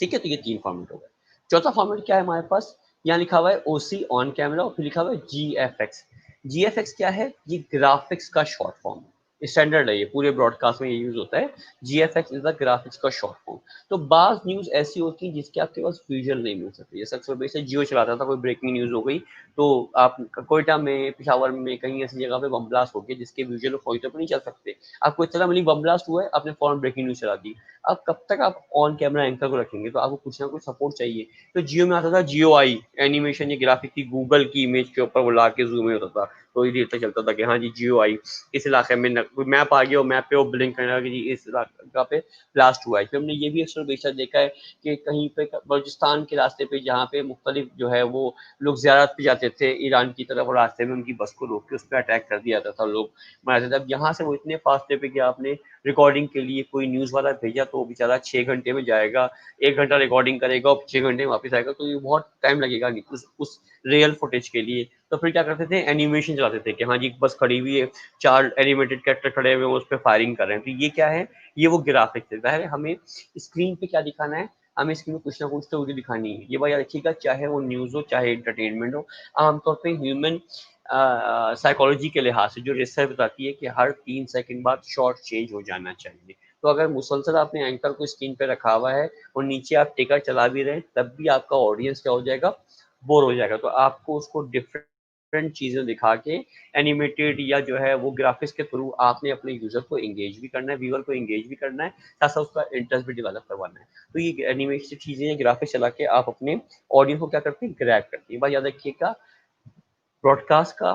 ठीक है? तो ये 3 फॉर्मेट हो गए। चौथा फॉर्मेट क्या है हमारे पास? यहाँ लिखा हुआ है OC ऑन कैमरा और फिर लिखा हुआ है GFX। GFX क्या है? ये ग्राफिक्स का शॉर्ट फॉर्म है। स्टैंडर्ड है, ये पूरे ब्रॉडकास्ट में ये यूज होता है। जीएफएक्स इज द ग्राफिक्स का शॉर्ट फॉर्म। तो बाज न्यूज ऐसी होती है जिसके आपके पास विजुअल नहीं मिल सकती। जैसे अक्सर वैसे जियो चलाता था, कोई ब्रेकिंग न्यूज हो गई तो आप कोयटा में, पिशावर में, कहीं ऐसी जगह पे बम ब्लास्ट हो गया जिसके विजुअल कोयटा पर नहीं चल सकते, आपको इतना मिली बम ब्लास्ट हुआ है, आपने फौरन ब्रेकिंग न्यूज चला दी। अब कब तक आप ऑन कैमरा एंकर को रखेंगे? तो आपको कुछ ना कुछ सपोर्ट चाहिए। तो जियो में आता था जियो आई एनिमेशन, ये ग्राफिक की गूगल की इमेज के ऊपर वो ला के जूम होता था, थोड़ी देर तक चलता था कि हाँ जी जियो आई, इस इलाके में कोई मैप आ गया और मैप पे वो ब्लिंक करने लगा कि जी इस इलाका पे ब्लास्ट हुआ है। फिर हमने ये भी अक्सर बेशक देखा है कि कहीं पे बलूचिस्तान के रास्ते पे जहाँ पे मुख्तलिफ जो है वो लोग ज़ियारत पे जाते थे ईरान की तरफ, और रास्ते में उनकी बस को रोक के उस पर अटैक कर दिया जाता था, लोग मारे जाते थे। अब यहाँ से वो इतने फासले पे कि आपने रिकॉर्डिंग के लिए कोई न्यूज़ वाला भेजा तो वो बेचारा 6 घंटे में जाएगा, 1 घंटा रिकॉर्डिंग करेगा और 6 घंटे में वापस आएगा, तो ये बहुत टाइम लगेगा उस रियल फुटेज के लिए। तो फिर क्या करते थे, एनिमेशन चलाते थे कि हाँ जी बस खड़ी हुई है, 4 एनिमेटेड कैरेक्टर खड़े हुए हैं, उस पर फायरिंग कर रहे हैं। तो ये क्या है, ये वो ग्राफिक्स है। ज़ाहिर है हमें स्क्रीन पे क्या दिखाना है, हमें स्क्रीन में कुछ ना कुछ तो वीडियो दिखानी है। ये बात याद रखिएगा, चाहे वो न्यूज़ हो चाहे एंटरटेनमेंट हो। आमतौर पे ह्यूमन साइकोलॉजी के लिहाज से जो रिसर्च बताती है कि हर 3 सेकंड बाद शॉर्ट चेंज हो जाना चाहिए। तो अगर मुसलसल आपने एंकर को स्क्रीन पे रखा हुआ है और नीचे आप टिकर चला भी रहे हैं, तब भी आपका ऑडियंस क्या हो जाएगा, बोर हो जाएगा। तो आपको उसको डिफरेंट चीज़ें दिखा के एनिमेटेड या जो है वो ग्राफिक्स के थ्रू आपने अपने यूजर को एंगेज भी करना है, व्यूअर को एंगेज भी करना है, साथ साथ उसका इंटरेस्ट भी डेवलप करवाना है। तो ये एनिमेटेड चीज़ें, ग्राफिक्स चला के आप अपने ऑडियंस को क्या करते हैं, ग्रैब करती है। बात याद रखिएगा, ब्रॉडकास्ट का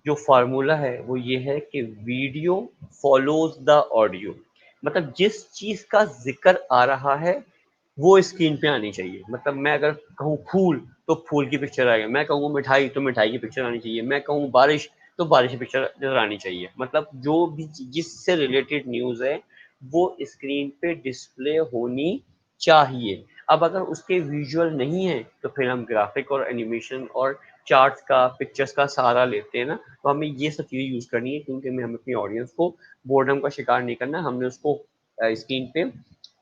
जो फार्मूला है वो ये है कि वीडियो फॉलोज द ऑडियो। मतलब जिस चीज का जिक्र आ रहा है वो स्क्रीन पे आनी चाहिए। मतलब मैं अगर कहूँ फूल तो फूल की पिक्चर आएगी, मैं कहूँ मिठाई तो मिठाई की पिक्चर आनी चाहिए, मैं कहूँ बारिश तो बारिश की पिक्चर नजर आनी चाहिए। मतलब जो भी जिससे रिलेटेड न्यूज है वो स्क्रीन पे डिस्प्ले होनी चाहिए। अब अगर उसके विजुअल नहीं है तो फिर हम ग्राफिक और एनिमेशन और चार्ट्स का, पिक्चर्स का सहारा लेते हैं ना। तो हमें ये सब चीज़ें यूज़ करनी है क्योंकि हमें अपनी ऑडियंस को बोर्डम का शिकार नहीं करना, हमने उसको स्क्रीन पे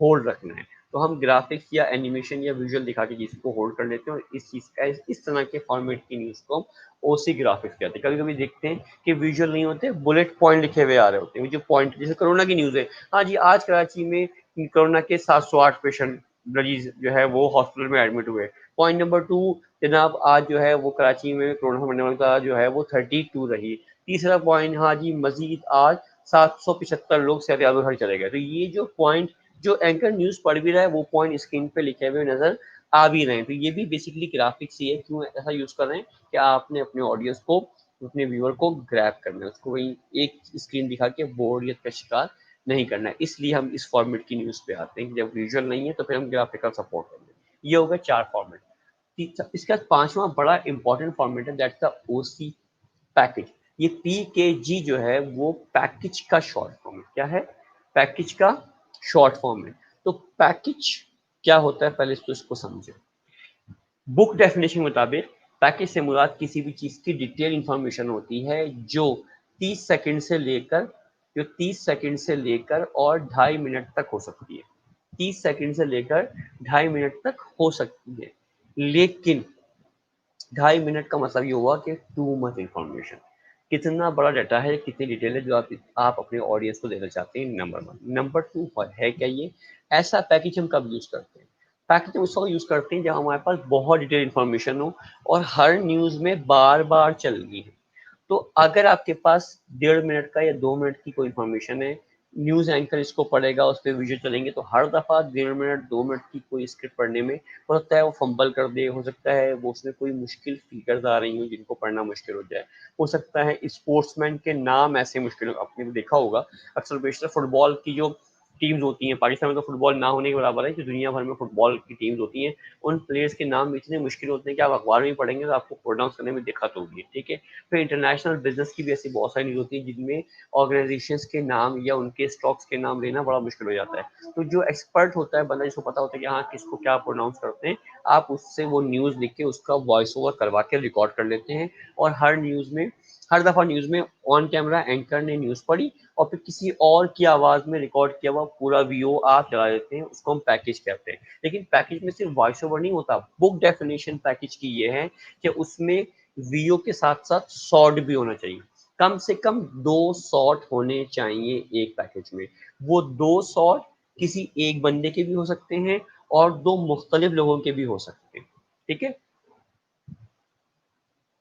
होल्ड रखना है। तो हम ग्राफिक्स या एनिमेशन या विजुअल दिखा के चीज़ को होल्ड कर लेते हैं, और इस चीज़ का इस तरह के फॉर्मेट की न्यूज़ को हम ओसी ग्राफिक्स कहते हैं। कभी कभी देखते हैं कि विजुअल नहीं होते, बुलेट पॉइंट लिखे हुए आ रहे होते हैं, जो पॉइंट, जैसे कोरोना की न्यूज़ है, हाँ जी आज कराची में कोरोना के 708 पेशेंट मरीज जो है वो हॉस्पिटल में एडमिट हुए। पॉइंट नंबर 2, जनाब आज जो है वो कराची में कोरोना से मरने वालों का जो है वो 32 रही। तीसरा पॉइंट, हाँ जी मजीद आज 775 लोग सेहत घर चले गए। तो ये जो पॉइंट जो एंकर न्यूज पढ़ भी रहा है वो पॉइंट स्क्रीन पे लिखे हुए नजर आ भी रहे हैं। तो ये भी बेसिकली ग्राफिक्स ही है। क्यों ऐसा यूज कर रहे हैं कि आपने अपने ऑडियंस को, अपने व्यूअर को ग्रैब करना है, उसको वही एक स्क्रीन दिखा के बोरियत का शिकार नहीं करना है। इसलिए हम इस फॉर्मेट की न्यूज पे आते हैं। जब विजुअल नहीं है तो फिर हम ग्राफिकल सपोर्ट करते हैं। ये हो गए 4 फॉर्मेट। इसका 5वां बड़ा इंपॉर्टेंट फॉर्मेट है, दैट्स द ओसी पैकेज। ये पीकेजी जो है वो पैकेज का शॉर्ट फॉर्म है। क्या है? पैकेज का शॉर्ट फॉर्म है। तो पैकेज क्या होता है, पहले तो इसको समझे। बुक डेफिनेशन के मुताबिक पैकेज से मुराद किसी भी चीज की डिटेल इंफॉर्मेशन होती है जो 30 सेकंड से लेकर जो 30 सेकंड से लेकर और 2.5 मिनट तक हो सकती है। 30 सेकंड से लेकर 2.5 मिनट तक हो सकती है। लेकिन 2.5 मिनट का मतलब ये हुआ कि टू मच इंफॉर्मेशन, कितना बड़ा डाटा है, कितनी डिटेल है जो आप अपने ऑडियंस को देना चाहते हैं। नंबर 1। नंबर 2 है क्या ये ऐसा पैकेज हम कब यूज करते हैं? पैकेज हम उस वक्त यूज करते हैं जब हमारे पास बहुत डिटेल इंफॉर्मेशन हो और हर न्यूज में बार बार चल रही है। तो अगर आपके पास 1.5 मिनट का या 2 मिनट की कोई इन्फॉर्मेशन है, न्यूज एंकर इसको पढ़ेगा, उस पर विजुअल चलेंगे, तो हर दफा 1.5 मिनट 2 मिनट की कोई स्क्रिप्ट पढ़ने में हो सकता है वो फंबल कर दे, हो सकता है वो उसमें कोई मुश्किल फिगर्स आ रही हो जिनको पढ़ना मुश्किल हो जाए, हो सकता है स्पोर्ट्समैन के नाम ऐसे मुश्किल हो। आपने भी देखा होगा अक्सर बेशतर फुटबॉल की जो टीम्स होती हैं, पाकिस्तान में तो फुटबॉल ना होने के बराबर है, जो दुनिया भर में फुटबॉल की टीम्स होती हैं, उन प्लेयर्स के नाम इतने मुश्किल होते हैं कि आप अखबार में पढ़ेंगे तो आपको प्रोनाउंस करने में दिक्कत होगी। ठीक है। फिर इंटरनेशनल बिजनेस की भी ऐसी बहुत सारी न्यूज होती है जिनमें ऑर्गेनाइजेशंस के नाम या उनके स्टॉक्स के नाम लेना बड़ा मुश्किल हो जाता है। तो जो एक्सपर्ट होता है, बंदा जिसको पता होता है कि हाँ किसको क्या प्रोनाउंस करते हैं, आप उससे वो न्यूज लिख के उसका वॉइस ओवर करवा के रिकॉर्ड कर लेते हैं। और हर दफा न्यूज में ऑन कैमरा एंकर ने न्यूज पढ़ी और फिर किसी और की आवाज में रिकॉर्ड किया हुआ पूरा वीडियो आप चला देते हैं, उसको हम पैकेज कहते हैं। लेकिन पैकेज में सिर्फ वॉइस ओवर नहीं होता। बुक डेफिनेशन पैकेज की ये है कि उसमें वीडियो के साथ साथ शॉर्ट भी होना चाहिए। कम से कम 2 शॉट होने चाहिए एक पैकेज में। वो 2 शॉट किसी एक बंदे के भी हो सकते हैं और 2 मुख्तलिफ लोगों के भी हो सकते हैं। ठीक है?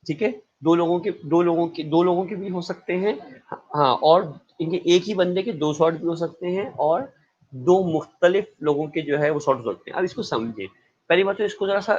ठीक है? 2 लोगों के भी हो सकते हैं। हाँ, और इनके एक ही बंदे के 2 शॉट भी हो सकते हैं और 2 मुख्तलिफ लोगों के जो है वो शॉट हो सकते हैं। अब इसको समझिए। पहली बात तो इसको ज़रा-सा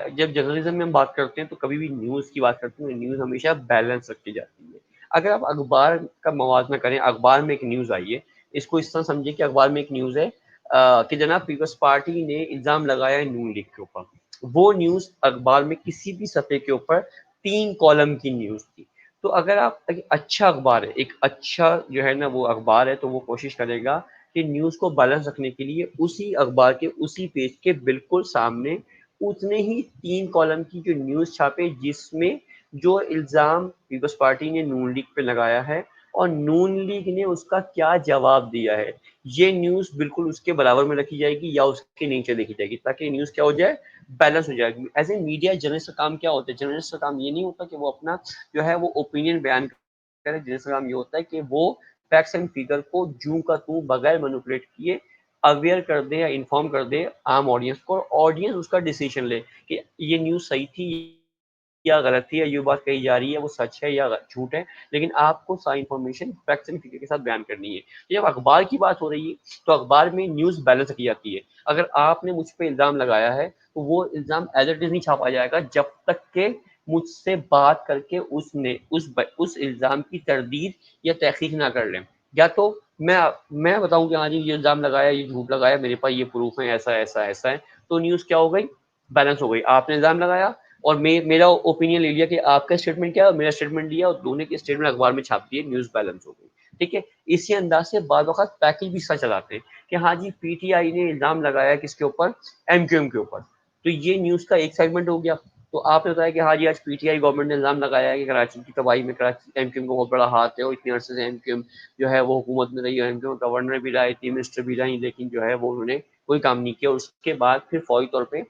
जब जर्नलिज्म में हम बात करते हैं तो कभी भी न्यूज़ की बात करते हैं, न्यूज़ हमेशा बैलेंस रखी जाती है। अगर आप अखबार का मवाज़ना करें, अखबार में एक न्यूज़ आई है, इसको इस तरह समझिए कि अखबार में एक न्यूज़ है कि जनाब पीपल्स पार्टी ने इल्ज़ाम लगाया है नून लीग के ऊपर। वो न्यूज़ अखबार में किसी भी सफ़े के ऊपर 3 कॉलम की न्यूज़ थी। तो अगर आप एक अच्छा अखबार है, एक अच्छा जो है ना वो अखबार है, तो वो कोशिश करेगा कि न्यूज़ को बैलेंस रखने के लिए उसी अखबार के उसी पेज के बिल्कुल सामने उतने ही 3 कॉलम की जो न्यूज़ छापे जिसमें जो इल्ज़ाम पीपल्स पार्टी ने नून लीग पे लगाया है और नून लीग ने उसका क्या जवाब दिया है, ये न्यूज़ बिल्कुल उसके बराबर में रखी जाएगी या उसके नीचे लिखी जाएगी ताकि न्यूज़ क्या हो जाए, बैलेंस हो जाएगी। एज़ ए मीडिया जर्नलिस्ट का काम क्या होता है? जर्नलिस्ट का काम ये नहीं होता कि वो अपना जो है वो ओपिनियन बयान करे, जर्नलिस्ट का काम ये होता है कि वो फैक्ट्स एंड फिगर को जूँ का तूँ बगैर मैनिपुलेट किए अवेयर कर दे या इन्फॉर्म कर दे आम ऑडियंस को और ऑडियंस उसका डिसीजन ले कि ये न्यूज़ सही थी या गलत थी या ये बात कही जा रही है वो सच है या झूठ है, लेकिन आपको सारी इन्फॉर्मेशन फैक्ट्स एंड फिगर के साथ बयान करनी है। जब अखबार की बात हो रही है तो अखबार में न्यूज़ बैलेंस रखी जाती है। अगर आपने मुझ पे इल्ज़ाम लगाया है तो वो इल्ज़ाम एज़ इट इज़ नहीं छापा जाएगा जब तक के मुझसे बात करके उस इल्ज़ाम की तरदीद या तहकीक ना कर लें। या तो मैं मैं बताऊँ कि हाँ जी ये इल्ज़ाम लगाया, ये झूठ लगाया, मेरे पास ये प्रूफ़ है, ऐसा, ऐसा, ऐसा है, तो न्यूज़ क्या हो गई? बैलेंस हो गई। आपने इल्ज़ाम लगाया और मेरा ओपिनियन ले लिया कि आपका स्टेटमेंट क्या है और मेरा स्टेटमेंट लिया और दोनों की स्टेटमेंट अखबार में छाप दिए, न्यूज़ बैलेंस हो गई। ठीक है? इसी अंदाज से बाद वक़्त पैकेज भी सच चलाते हैं कि हाँ जी पीटीआई ने इल्ज़ाम लगाया किसके ऊपर? एमक्यूएम के ऊपर। तो ये न्यूज़ का एक सेगमेंट हो गया। तो आपने बताया कि हाँ जी आज पीटीआई गवर्नमेंट ने इल्ज़ाम लगाया है कि कराची की तबाही में कराची एमक्यूएम का बहुत बड़ा हाथ है और इतने अरसे से एमक्यूएम जो है वो हुकूमत में रही है, एमक्यूएम गवर्नर भी रहा है, चीफ मिनिस्टर भी रही, लेकिन जो है वो उन्होंने कोई काम नहीं किया और उसके बाद फिर फौरी तौर पे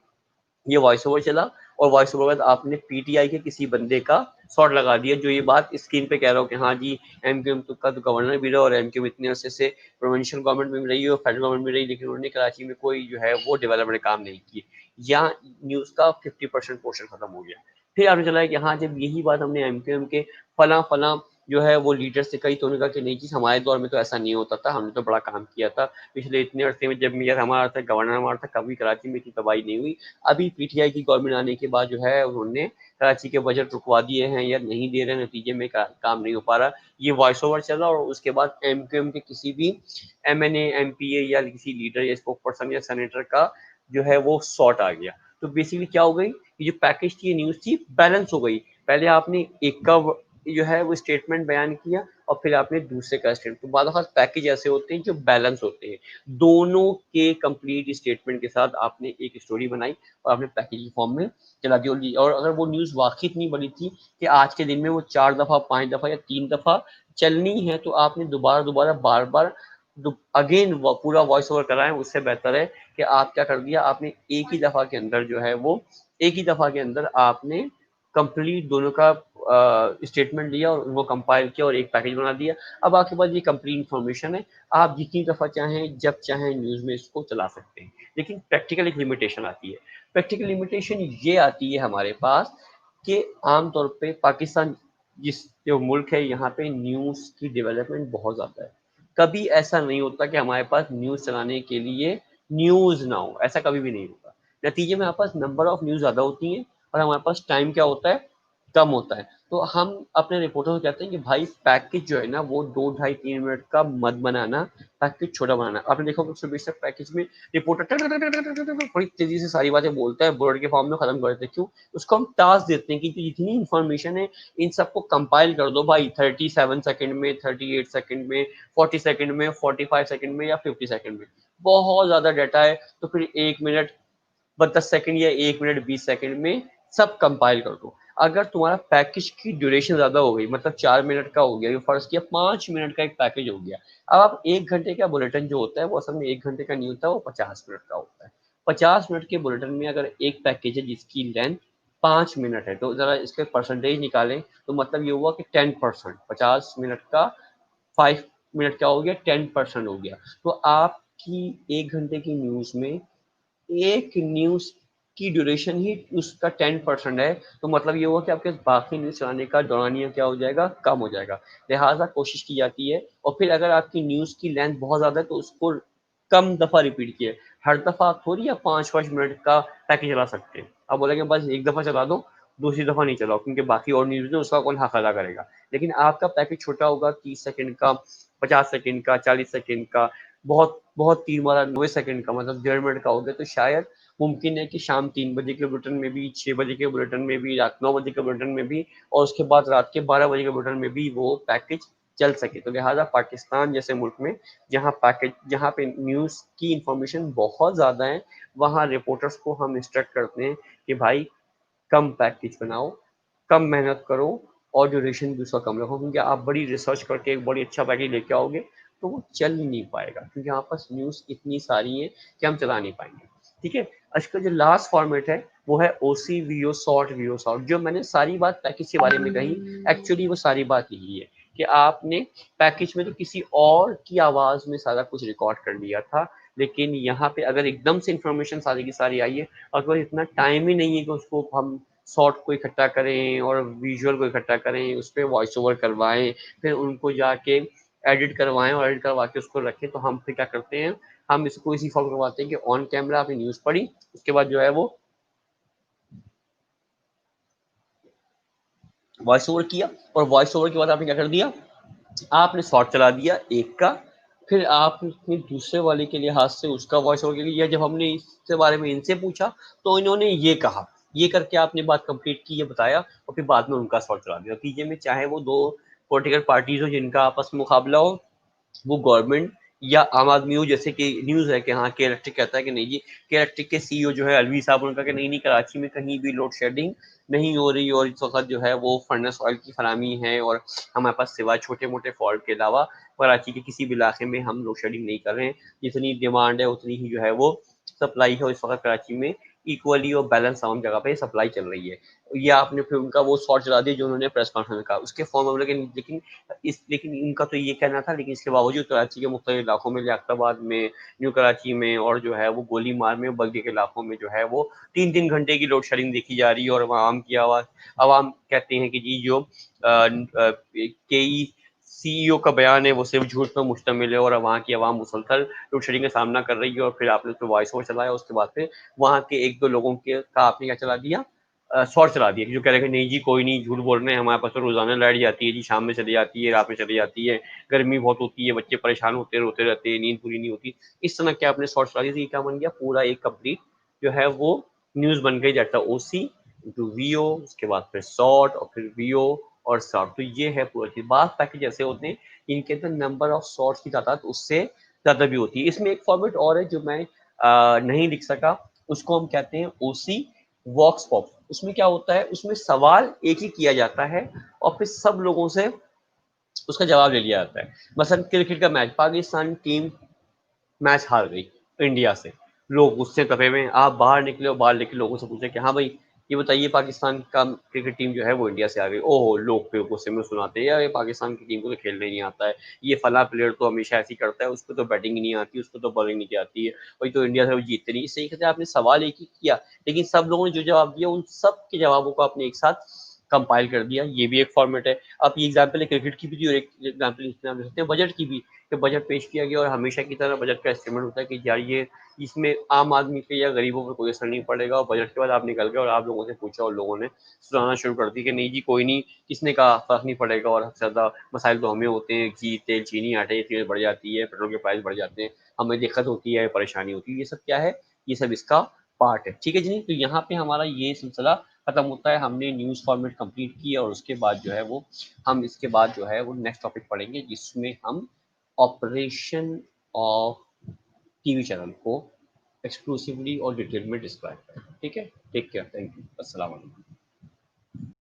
ये वॉइस ओवर चला और वॉइस ओवर के बाद आपने पीटीआई के किसी बंदे का शॉट लगा दिया जो ये बात स्क्रीन पे कह रहा हो कि हाँ जी एमक्यूएम का तो गवर्नर भी रहा और एमक्यूएम इतने अरसे से प्रोविंशियल गवर्नमेंट में भी रही है और फेडरल गवर्नमेंट में रही लेकिन उन्होंने कराची में कोई जो है वो डेवलपमेंट काम नहीं किए। यहाँ न्यूज़ का 50% पोर्शन खत्म हो गया। फिर आपने चला है कि हाँ जब यही बात हमने एमक्यूएम के फला फला जो है वो लीडर से कही तो उन्होंने कहा कि नहीं चीज़ हमारे दौर में तो ऐसा नहीं होता था, हमने तो बड़ा काम किया था। पिछले इतने अरसे में जब मेयर हमारा था, गवर्नर हमारा था, कभी कराची में इतनी तबाही नहीं हुई। अभी पीटीआई की गवर्नमेंट आने के बाद जो है उन्होंने कराची के बजट रुकवा दिए हैं या नहीं दे रहे, नतीजे में काम नहीं हो पा रहा। ये वॉइस ओवर चला और उसके बाद एमक्यूएम के किसी भी एमएनए, एमपीए या किसी लीडर या स्पोक पर्सन या सेनेटर का जो है वो शॉट आ गया। तो बेसिकली क्या हो गई, ये जो पैकेज थी, ये न्यूज़ थी, बैलेंस हो गई। पहले आपने एक का जो है वो स्टेटमेंट बयान किया और फिर आपने दूसरे का स्टेटमेंट। तो बाद पैकेज ऐसे होते हैं जो बैलेंस होते हैं। दोनों के कंप्लीट स्टेटमेंट के साथ आपने एक स्टोरी बनाई और आपने पैकेज की फॉर्म में चला दी और अगर वो न्यूज़ वाक़ई इतनी बड़ी थी कि आज के दिन में वो 4 दफ़ा, 5 दफ़ा या 3 दफ़ा चलनी है तो आपने दोबारा-दोबारा, बार-बार अगेन पूरा वॉइस ओवर कराएँ, उससे बेहतर है कि आप क्या कर दिया, आपने एक ही दफ़ा के अंदर जो है वो एक ही दफ़ा के अंदर आपने कंप्लीट दोनों का स्टेटमेंट लिया और उनको कंपाइल किया और एक पैकेज बना दिया। अब आपके पास ये कंप्लीट इन्फॉर्मेशन है, आप जितनी दफ़ा चाहें, जब चाहें न्यूज़ में इसको चला सकते हैं। लेकिन प्रैक्टिकल एक लिमिटेशन आती है। प्रैक्टिकल लिमिटेशन ये आती है हमारे पास कि आम तौर पे पाकिस्तान जिस जो मुल्क है यहाँ पे न्यूज़ की डेवलपमेंट बहुत ज़्यादा है। कभी ऐसा नहीं होता कि हमारे पास न्यूज़ चलाने के लिए न्यूज़ ना हो, ऐसा कभी भी नहीं होता। नतीजे में हमारे पास नंबर ऑफ न्यूज़ ज़्यादा होती हैं और हमारे पास टाइम क्या होता है, कम होता है। तो हम अपने रिपोर्टर को कहते हैं कि भाई पैकेज जो है ना वो 2 ढाई 3 मिनट का मत बनाना, पैकेज छोटा बनाना। आपने देखा होगा सुबह से पैकेज में रिपोर्टर बड़ी तेज़ी से सारी बातें बोलता है, वर्ड के फॉर्म में खत्म कर देते हैं। क्यों? उसको हम टास्क देते हैं कि जितनी इन्फॉर्मेशन है इन सबको कंपाइल कर दो भाई 37 सेकंड में, 38 सेकंड में, 40 सेकंड में, 45 सेकंड में या 50 सेकंड में। बहुत ज़्यादा डाटा है तो फिर 1 मिनट 10 सेकंड या 1 मिनट 20 सेकंड में सब कंपाइल कर दो। अगर तुम्हारा पैकेज की ड्यूरेशन ज़्यादा हो गई, मतलब 4 मिनट का हो गया, फर्ज किया 5 मिनट का एक पैकेज हो गया। अब आप 1 घंटे का बुलेटिन जो होता है वो असल में 1 घंटे का नहीं होता, वो 50 मिनट का होता है। 50 मिनट के बुलेटिन में अगर एक पैकेज है जिसकी लेंथ 5 मिनट है, तो जरा इसके परसेंटेज निकालें, तो मतलब ये हुआ कि 10%, 50 मिनट का 5 मिनट क्या हो गया, 10% हो गया। तो आपकी 1 घंटे की न्यूज में एक न्यूज की ड्यूरेशन ही उसका 10% है, तो मतलब ये हुआ कि आपके बाकी न्यूज चलाने का दौरानिया क्या हो जाएगा, कम हो जाएगा। लिहाजा कोशिश की जाती है, और फिर अगर आपकी न्यूज की लेंथ बहुत ज्यादा है तो उसको कम दफा रिपीट किए। हर दफा आप थोड़ी या 5-5 मिनट का पैकेज चला सकते हैं। आप बोलेंगे बस एक दफा चला दो, दूसरी दफा नहीं चलाओ, क्योंकि बाकी और न्यूज है उसका कौन हक अदा करेगा। लेकिन आपका पैकेज छोटा होगा, 30 सेकंड का, 50 सेकंड का, 40 सेकंड का, बहुत बहुत 3 बार 90 सेकंड का, मतलब 1.5 मिनट का हो गया, तो शायद मुमकिन है कि शाम 3 बजे के बुलेटिन में भी, 6 बजे के बुलेटिन में भी, रात 9 बजे के बुलेटिन में भी, और उसके बाद रात के 12 बजे के बुलेटिन में भी वो पैकेज चल सके। तो लिहाजा पाकिस्तान जैसे मुल्क में जहाँ पे न्यूज़ की इंफॉर्मेशन बहुत ज़्यादा है, वहाँ रिपोर्टर्स को हम इंस्ट्रक्ट करते हैं कि भाई कम पैकेज बनाओ, कम मेहनत करो, और ड्यूरेशन भी उसका कम रखो, क्योंकि आप बड़ी रिसर्च करके एक बड़ी अच्छा पैकेज लेके आओगे तो वो चल ही नहीं पाएगा, क्योंकि हमारे पास न्यूज़ इतनी सारी है कि हम चला नहीं पाएंगे। ठीक है। आज का जो लास्ट फॉर्मेट है वो है ओसी वीओ शॉर्ट, वीओ शॉर्ट। जो मैंने सारी बात पैकेज के बारे में कही, एक्चुअली वो सारी बात यही है कि आपने पैकेज में तो किसी और की आवाज़ में सारा कुछ रिकॉर्ड कर लिया था, लेकिन यहाँ पे अगर एकदम से इंफॉर्मेशन सारी की सारी आई है, और कोई इतना टाइम ही नहीं है कि उसको हम शॉर्ट को इकट्ठा करें और विजुअल को इकट्ठा करें, उस पर वॉइस ओवर करवाएं, फिर उनको जाके एडिट करवाएं और एडिट करवा के उसको रखें, तो हम फिर क्या करते हैं, हम इसको इसी फॉर्म करवाते हैं कि ऑन कैमरा आपने न्यूज़ पढ़ी, उसके बाद जो है वो वॉइस ओवर किया, और वॉइस ओवर के बाद आपने क्या कर दिया, आपने शॉर्ट चला दिया एक का, फिर आपने दूसरे वाले के लिहाज से उसका वॉइस ओवर किया। जब हमने इसके बारे में इनसे पूछा तो इन्होंने ये कहा, ये करके आपने बात कंप्लीट की, ये बताया, और फिर बाद में उनका शॉर्ट चला दिया। नतीजे में चाहे वो दो पॉलिटिकल पार्टीज हो जिनका आपस में मुकाबला हो, वो गवर्नमेंट या आम आदमी हो, जैसे कि न्यूज़ है कि हाँ के इलेक्ट्रिक कहता है कि नहीं जी, के इलेक्ट्रिक के सीईओ जो है अलवी साहब, उनका कि नहीं नहीं, कराची में कहीं भी लोड शेडिंग नहीं हो रही, और इस वक्त जो है वो फर्नेस ऑयल की फरामी है, और हमारे पास सिवाय छोटे मोटे फॉल्ट के अलावा कराची के किसी भी इलाके में हम लोड शेडिंग नहीं कर रहे हैं। जितनी डिमांड है उतनी ही जो है वो सप्लाई है, और इस वक्त कराची में इक्वली और बैलेंस तमाम जगह पे सप्लाई चल रही है। ये आपने फिर उनका वो शॉर्ट चला दिया जो उन्होंने प्रेस कॉन्फ्रेंस में कहा, उसके फॉर्म में, लेकिन इनका तो ये कहना था, लेकिन इसके बावजूद कराची के मुख्तलिफ इलाकों में, लियाकताबाद में, न्यू कराची में, और जो है वो गोलीमार में, बल्कि के इलाकों में जो है वो 3-3 घंटे की लोड शेडिंग देखी जा रही है, और आवाम की आवाज़, आवाम कहते हैं कि जी जो कई सीईओ का बयान है वो सिर्फ झूठ पर मुश्तमिल है, और वहाँ की आवाम मुसलसल लोड शेडिंग का सामना कर रही है। और फिर आपने उस पर वॉइस ओवर चलाया, उसके बाद फिर वहाँ के एक दो लोगों के का आपने क्या चला दिया, शॉर्ट चला दिया, जो कह रहे हैं नहीं जी कोई नहीं, झूठ बोल रहे हैं, हमारे पास तो रोजाना लाइट जाती है जी, शाम में चली जाती है, रात में चली जाती है, गर्मी बहुत होती है, बच्चे परेशान होते हैं, रोते रहते हैं, नींद पूरी नहीं होती। इस तरह के आपने शॉर्ट चला दिया, क्या बन गया, पूरा एक कंप्लीट जो है वो न्यूज बन गई, जाता ओसी टू वीओ, उसके बाद फिर शॉर्ट, और फिर वीओ और शॉर्ट। तो ये है पूरा चीज। बात पैकेज ऐसे होते हैं इनके अंदर नंबर ऑफ शॉर्ट्स की तादाद उससे ज्यादा भी होती है। इसमें एक फॉर्मेट और है जो मैं नहीं लिख सका, उसको हम कहते हैं ओसी वॉक्स पॉप। उसमें क्या होता है, उसमें सवाल एक ही किया जाता है, और फिर सब लोगों से उसका जवाब ले लिया जाता है। मसलन क्रिकेट का मैच, पाकिस्तान टीम मैच हार गई इंडिया से, लोग गुस्से तपे हुए हैं, आप बाहर निकले और बाहर लेके लोगों से पूछे कि हाँ भाई ये बताइए पाकिस्तान का क्रिकेट टीम जो है वो इंडिया से आ गई, ओहो, लोग फिर गुस्से में सुनाते हैं यार ये पाकिस्तान की टीम को तो खेलने नहीं आता है, ये फला प्लेयर तो हमेशा ऐसी करता है, उसको तो बैटिंग नहीं आती, उसको तो बॉलिंग नहीं आती है, वही तो इंडिया से वो जीतते नहीं। सही कहते हैं, आपने सवाल एक ही किया, लेकिन सब लोगों ने जो जवाब दिया उन सब के जवाबों को आपने एक साथ कंपाइल कर दिया, ये भी एक फॉर्मेट है। आप ये एग्जाम्पल है क्रिकेट की भी, और एक एग्जाम्पल इसमें आप ले सकते हैं बजट की भी, कि बजट पेश किया गया और हमेशा की तरह बजट का एस्टिमेट होता है कि यार ये इसमें आम आदमी पे या गरीबों पे कोई असर नहीं पड़ेगा, और बजट के बाद आप निकल गए और आप लोगों से पूछा और लोगों ने सुनाना शुरू कर दी कि नहीं जी कोई नहीं, किसने कहा फर्क नहीं पड़ेगा, और सबसे ज़्यादा मसाइल तो हमें होते हैं, घी तेल चीनी आटे ये चीज़ें बढ़ जाती है, पेट्रोल के प्राइस बढ़ जाते हैं, हमें दिक्कत होती है, परेशानी होती है, ये सब क्या है, ये सब इसका पार्ट है। ठीक है जी। तो यहाँ पे हमारा ये सिलसिला खत्म होता है, हमने न्यूज़ फॉर्मेट कंप्लीट किया, और उसके बाद जो है वो हम इसके बाद जो है वो नेक्स्ट टॉपिक पढ़ेंगे, जिसमें हम ऑपरेशन ऑफ टीवी चैनल को एक्सक्लूसिवली और डिटेल में डिस्क्राइब करें। ठीक है, टेक केयर, थैंक यू, अस्सलाम वालेकुम।